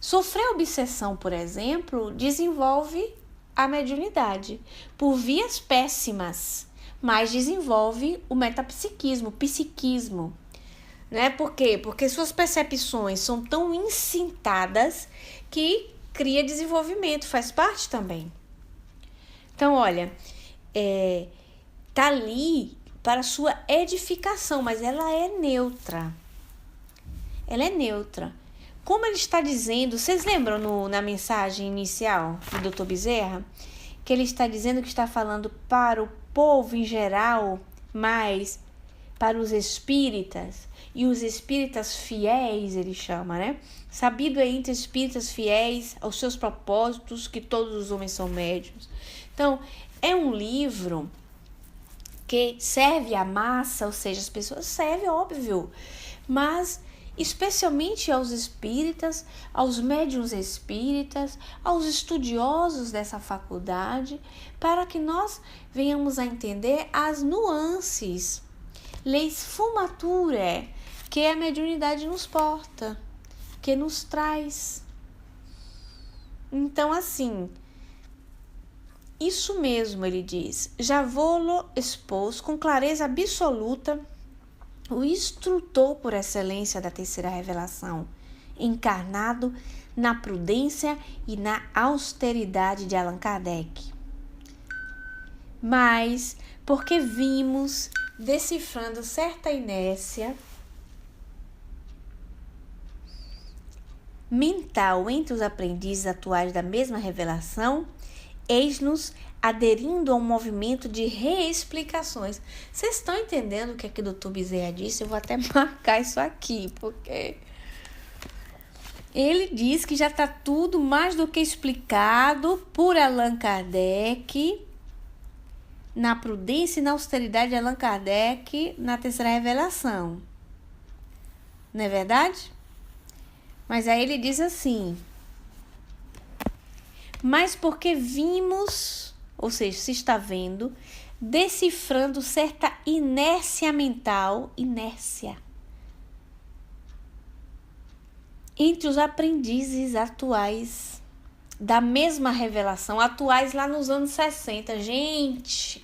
Sofrer obsessão, por exemplo, desenvolve a mediunidade por vias péssimas, mas desenvolve o metapsiquismo, o psiquismo. Né? Por quê? Porque suas percepções são tão incintadas que cria desenvolvimento, faz parte também. Então, olha, tá ali para sua edificação, mas ela é neutra. Ela é neutra. Como ele está dizendo, vocês lembram na mensagem inicial do Dr. Bezerra, que ele está dizendo que está falando para o povo em geral, mas para os espíritas, e os espíritas fiéis, ele chama, né? Sabido é entre espíritas fiéis aos seus propósitos que todos os homens são médiuns. Então, é um livro que serve à massa, ou seja, as pessoas serve, óbvio, mas especialmente aos espíritas, aos médiuns espíritas, aos estudiosos dessa faculdade, para que nós venhamos a entender as nuances, leis fumaturae, que a mediunidade nos porta, que nos traz. Então, assim, isso mesmo, ele diz, já vou-lo expor com clareza absoluta o instrutor por excelência da terceira revelação, encarnado na prudência e na austeridade de Allan Kardec. Mas, porque vimos, decifrando certa inércia mental entre os aprendizes atuais da mesma revelação, eis-nos aderindo a um movimento de reexplicações. Vocês estão entendendo o que é que o Dr. Bezerra disse? Eu vou até marcar isso aqui, porque ele diz que já está tudo mais do que explicado por Allan Kardec, na prudência e na austeridade de Allan Kardec, na terceira revelação. Não é verdade? Mas aí ele diz assim: mas porque vimos, ou seja, se está vendo, decifrando certa inércia mental, entre os aprendizes atuais da mesma revelação, atuais lá nos anos 60. Gente,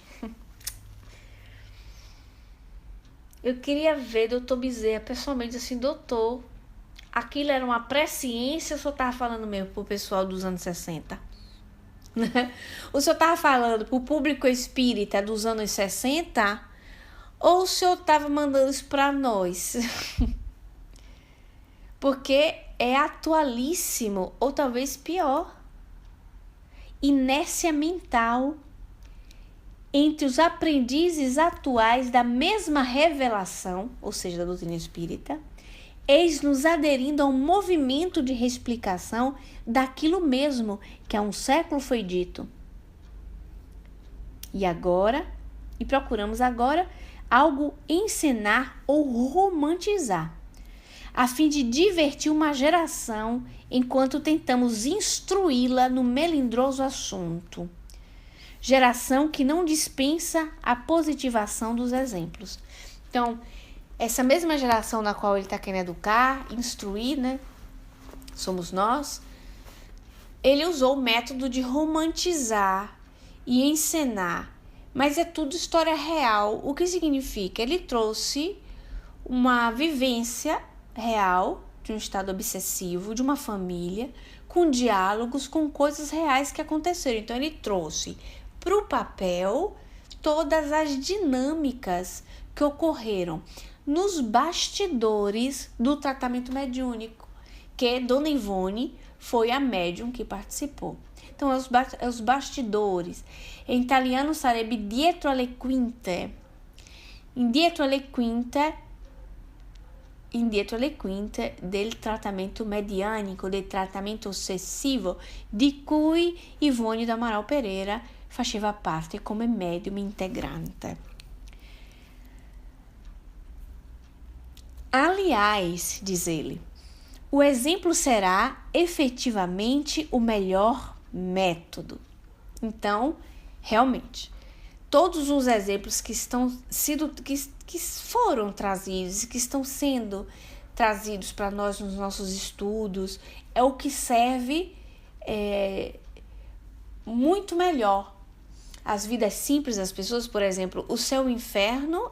eu queria ver Dr. Bezerra pessoalmente, assim, doutor, aquilo era uma presciência, o senhor estava falando mesmo pro pessoal dos anos 60? O senhor estava falando pro público espírita dos anos 60? Ou o senhor estava mandando isso para nós? Porque é atualíssimo, ou talvez pior. Inércia mental entre os aprendizes atuais da mesma revelação, ou seja, da doutrina espírita, eis-nos aderindo a um movimento de reexplicação daquilo mesmo que há um século foi dito. E procuramos agora algo encenar ou romantizar. a fim de divertir uma geração enquanto tentamos instruí-la no melindroso assunto. Geração que não dispensa a positivação dos exemplos. Então, essa mesma geração na qual ele está querendo educar, instruir, né? Somos nós. Ele usou o método de romantizar e encenar, mas é tudo história real. O que significa? Ele trouxe uma vivência real de um estado obsessivo, de uma família, com diálogos, com coisas reais que aconteceram. Então, ele trouxe para o papel todas as dinâmicas que ocorreram nos bastidores do tratamento mediúnico, que Dona Ivone foi a médium que participou. Então, os bastidores. Em italiano sarebbe dietro le quinte. Indietro le quinte del trattamento medianico, del trattamento ossessivo, di cui Ivone do Amaral Pereira faceva parte come medium integrante. Aliás, diz ele, o exemplo será efetivamente o melhor método. Então, realmente, todos os exemplos que foram trazidos, que estão sendo trazidos para nós nos nossos estudos, é o que serve muito melhor. As vidas simples das pessoas, por exemplo, o céu e o inferno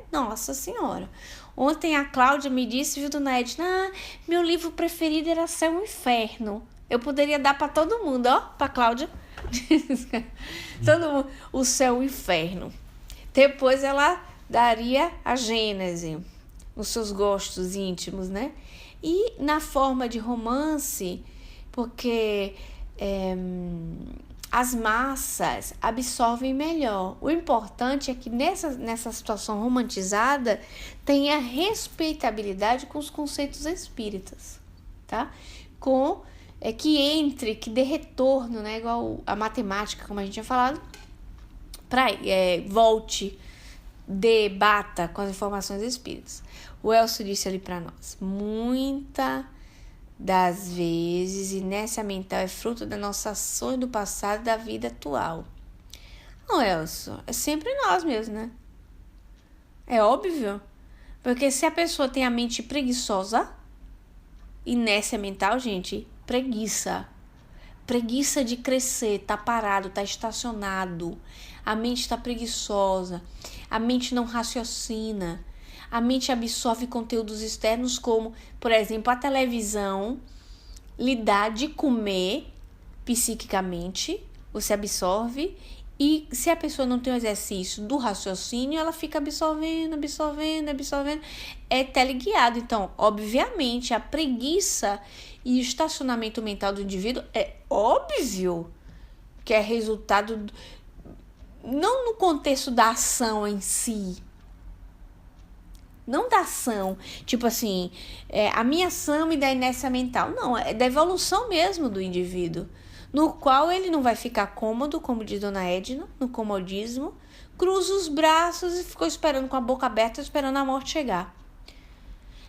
Nossa Senhora. Ontem a Cláudia me disse, viu, dona Edna, meu livro preferido era Céu e Inferno. Eu poderia dar para todo mundo, ó, para Cláudia. Todo mundo, o Céu e o Inferno. Depois ela daria a Gênese, os seus gostos íntimos, né? E na forma de romance, porque as massas absorvem melhor. O importante é que nessa situação romantizada tenha respeitabilidade com os conceitos espíritas, tá? Que dê retorno, né? Igual a matemática, como a gente tinha falado, volte, debata com as informações espíritas. O Elcio disse ali para nós, muita das vezes, inércia mental é fruto das nossas ações do passado e da vida atual. Não, Elcio, é sempre nós mesmos, né? É óbvio. Porque se a pessoa tem a mente preguiçosa, inércia mental, gente, preguiça de crescer, tá parado, tá estacionado, a mente tá preguiçosa, a mente não raciocina, a mente absorve conteúdos externos como, por exemplo, a televisão lhe dá de comer psiquicamente, você absorve, e se a pessoa não tem o exercício do raciocínio, ela fica absorvendo, é teleguiado. Então, obviamente, a preguiça e o estacionamento mental do indivíduo é óbvio que é resultado, não no contexto da ação em si, não da ação, tipo assim, a minha ação me dá inércia mental. Não, é da evolução mesmo do indivíduo, no qual ele não vai ficar cômodo, como diz Dona Edna, no comodismo, cruza os braços e ficou esperando com a boca aberta, esperando a morte chegar.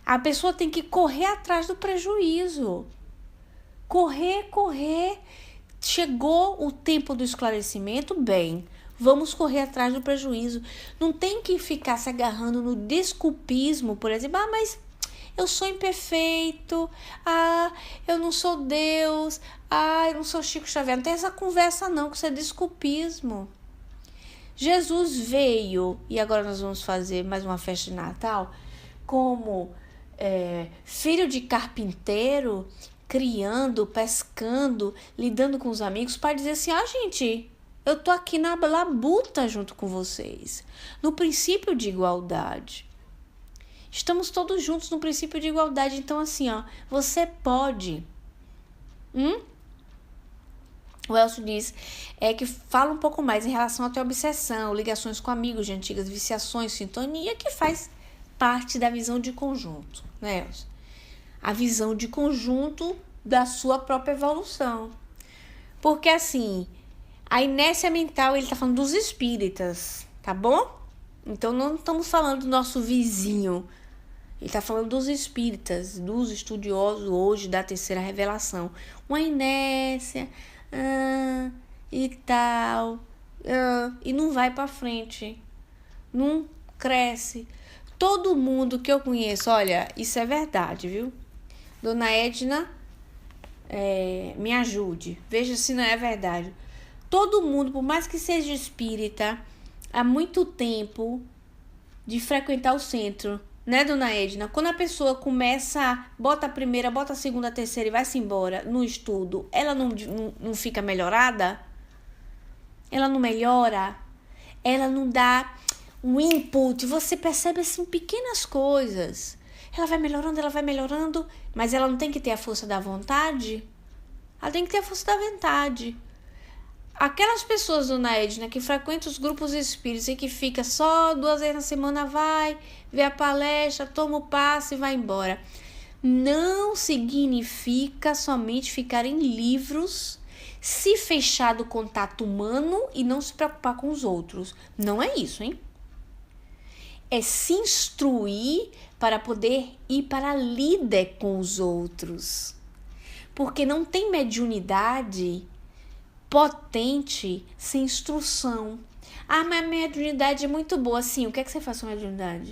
A pessoa tem que correr atrás do prejuízo. Correr. Chegou o tempo do esclarecimento, bem, vamos correr atrás do prejuízo. Não tem que ficar se agarrando no desculpismo, por exemplo, mas eu sou imperfeito, eu não sou Deus, eu não sou Chico Xavier. Não tem essa conversa não, que isso é desculpismo. Jesus veio, e agora nós vamos fazer mais uma festa de Natal, como filho de carpinteiro, criando, pescando, lidando com os amigos, para dizer assim, gente, eu tô aqui na labuta junto com vocês, no princípio de igualdade. Estamos todos juntos no princípio de igualdade. Então, assim, você pode. O Elcio diz que fala um pouco mais em relação à tua obsessão, ligações com amigos de antigas viciações, sintonia, que faz parte da visão de conjunto, né, Elcio? A visão de conjunto da sua própria evolução. Porque, assim, a inércia mental, ele tá falando dos espíritas, tá bom? Então, não estamos falando do nosso vizinho, Ele está falando dos espíritas, dos estudiosos hoje da terceira revelação. Uma inércia e tal, e não vai para frente, não cresce. Todo mundo que eu conheço, olha, isso é verdade, viu? Dona Edna, me ajude, veja se não é verdade. Todo mundo, por mais que seja espírita, há muito tempo de frequentar o centro, né, Dona Edna? Quando a pessoa começa, bota a primeira, bota a segunda, a terceira e vai-se embora no estudo, ela não fica melhorada? Ela não melhora? Ela não dá um input? Você percebe, assim, pequenas coisas. Ela vai melhorando, mas ela não tem que ter a força da vontade? Ela tem que ter a força da vontade. Aquelas pessoas, Dona Edna, que frequentam os grupos espíritas e que fica só 2 vezes na semana, vai, vê a palestra, toma o passe e vai embora. Não significa somente ficar em livros, se fechar do contato humano e não se preocupar com os outros. Não é isso, hein? É se instruir para poder ir para a líder com os outros. Porque não tem mediunidade potente sem instrução. Mas a mediunidade é muito boa. Sim, o que é que você faz com a mediunidade?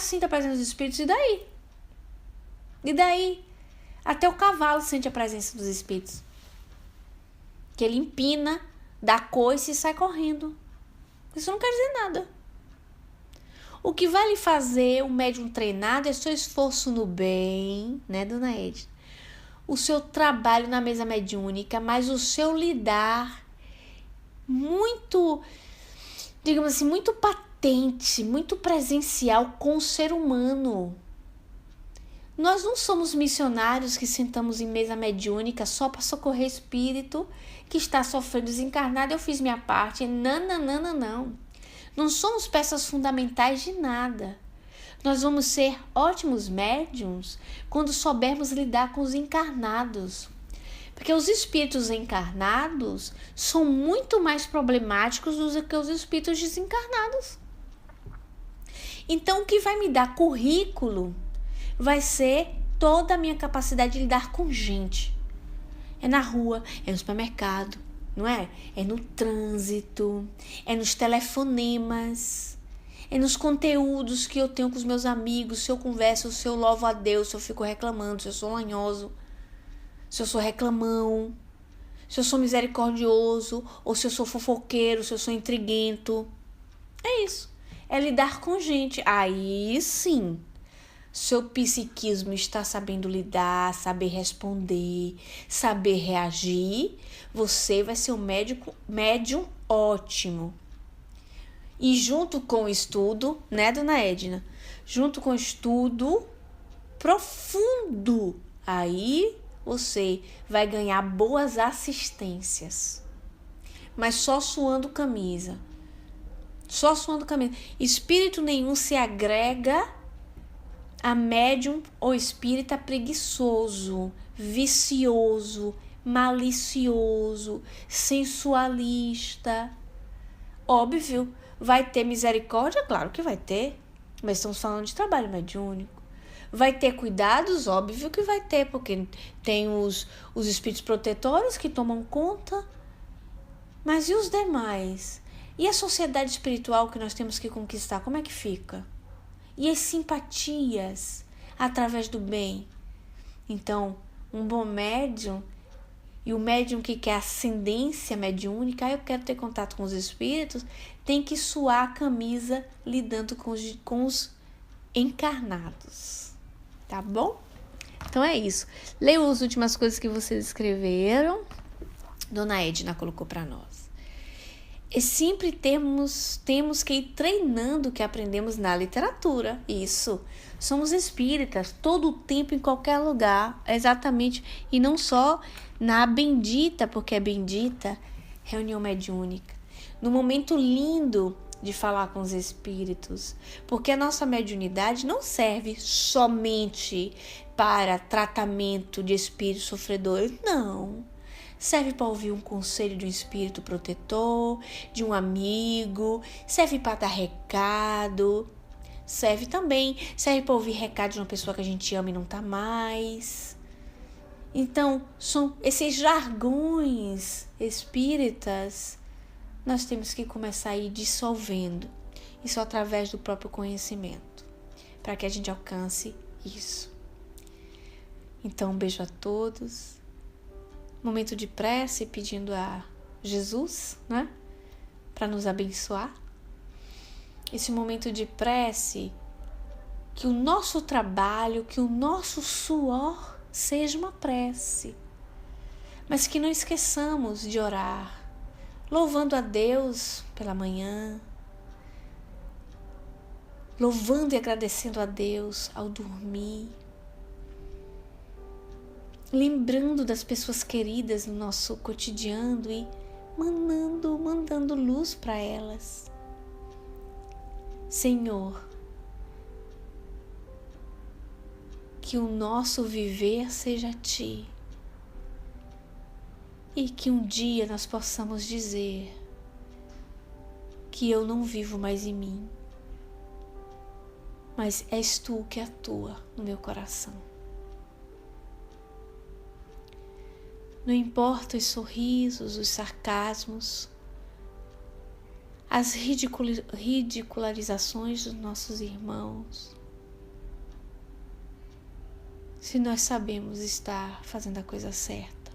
Sim, tá presente dos espíritos. E daí? E daí? Até o cavalo sente a presença dos espíritos. Que ele empina, dá coice e sai correndo. Isso não quer dizer nada. O que vai lhe fazer o médium treinado é seu esforço no bem, né, Dona Edna? O seu trabalho na mesa mediúnica, mas o seu lidar muito, digamos assim, muito patente, muito presencial com o ser humano. Nós não somos missionários que sentamos em mesa mediúnica só para socorrer espírito que está sofrendo desencarnado. Eu fiz minha parte. Não. Não somos peças fundamentais de nada. Nós vamos ser ótimos médiums quando soubermos lidar com os encarnados. Porque os espíritos encarnados são muito mais problemáticos do que os espíritos desencarnados. Então, o que vai me dar currículo vai ser toda a minha capacidade de lidar com gente. É na rua, é no supermercado, não é? É no trânsito, é nos telefonemas, é nos conteúdos que eu tenho com os meus amigos, se eu converso, se eu louvo a Deus, se eu fico reclamando, se eu sou lanhoso, se eu sou reclamão, se eu sou misericordioso, ou se eu sou fofoqueiro, se eu sou intriguento. É isso. É lidar com gente. Aí sim, seu psiquismo está sabendo lidar, saber responder, saber reagir, você vai ser um médium ótimo. E junto com o estudo, né, Dona Edna? Junto com o estudo profundo, aí você vai ganhar boas assistências. Mas só suando camisa. Só suando camisa. Espírito nenhum se agrega a médium ou espírita preguiçoso, vicioso, malicioso, sensualista. Óbvio, vai ter misericórdia? Claro que vai ter, mas estamos falando de trabalho mediúnico. Vai ter cuidados? Óbvio que vai ter, porque tem os espíritos protetores que tomam conta. Mas e os demais? E a sociedade espiritual que nós temos que conquistar, como é que fica? E as simpatias através do bem? Então, um bom médium e o médium que quer ascendência mediúnica, eu quero ter contato com os espíritos, tem que suar a camisa lidando com os encarnados. Tá bom? Então é isso. Leia as últimas coisas que vocês escreveram. Dona Edna colocou para nós. E sempre temos que ir treinando o que aprendemos na literatura. Isso. Somos espíritas todo o tempo, em qualquer lugar. Exatamente. E não só na bendita, porque é bendita, reunião mediúnica. No momento lindo de falar com os espíritos. Porque a nossa mediunidade não serve somente para tratamento de espíritos sofredores. Não. Serve para ouvir um conselho de um espírito protetor, de um amigo, serve para dar recado, serve também. Serve para ouvir recado de uma pessoa que a gente ama e não tá mais. Então, são esses jargões espíritas, nós temos que começar a ir dissolvendo. Isso através do próprio conhecimento, para que a gente alcance isso. Então, um beijo a todos. Momento de prece, pedindo a Jesus, né, para nos abençoar. Esse momento de prece, que o nosso trabalho, que o nosso suor seja uma prece, mas que não esqueçamos de orar, louvando a Deus pela manhã, louvando e agradecendo a Deus ao dormir, lembrando das pessoas queridas no nosso cotidiano e mandando luz para elas. Senhor, que o nosso viver seja a Ti e que um dia nós possamos dizer que eu não vivo mais em mim, mas és Tu que atua no meu coração. Não importa os sorrisos, os sarcasmos, as ridicularizações dos nossos irmãos, se nós sabemos estar fazendo a coisa certa.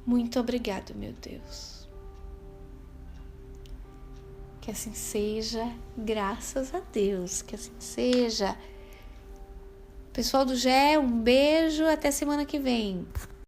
Muito obrigado, meu Deus. Que assim seja, graças a Deus, que assim seja. Pessoal do GE, um beijo, até semana que vem.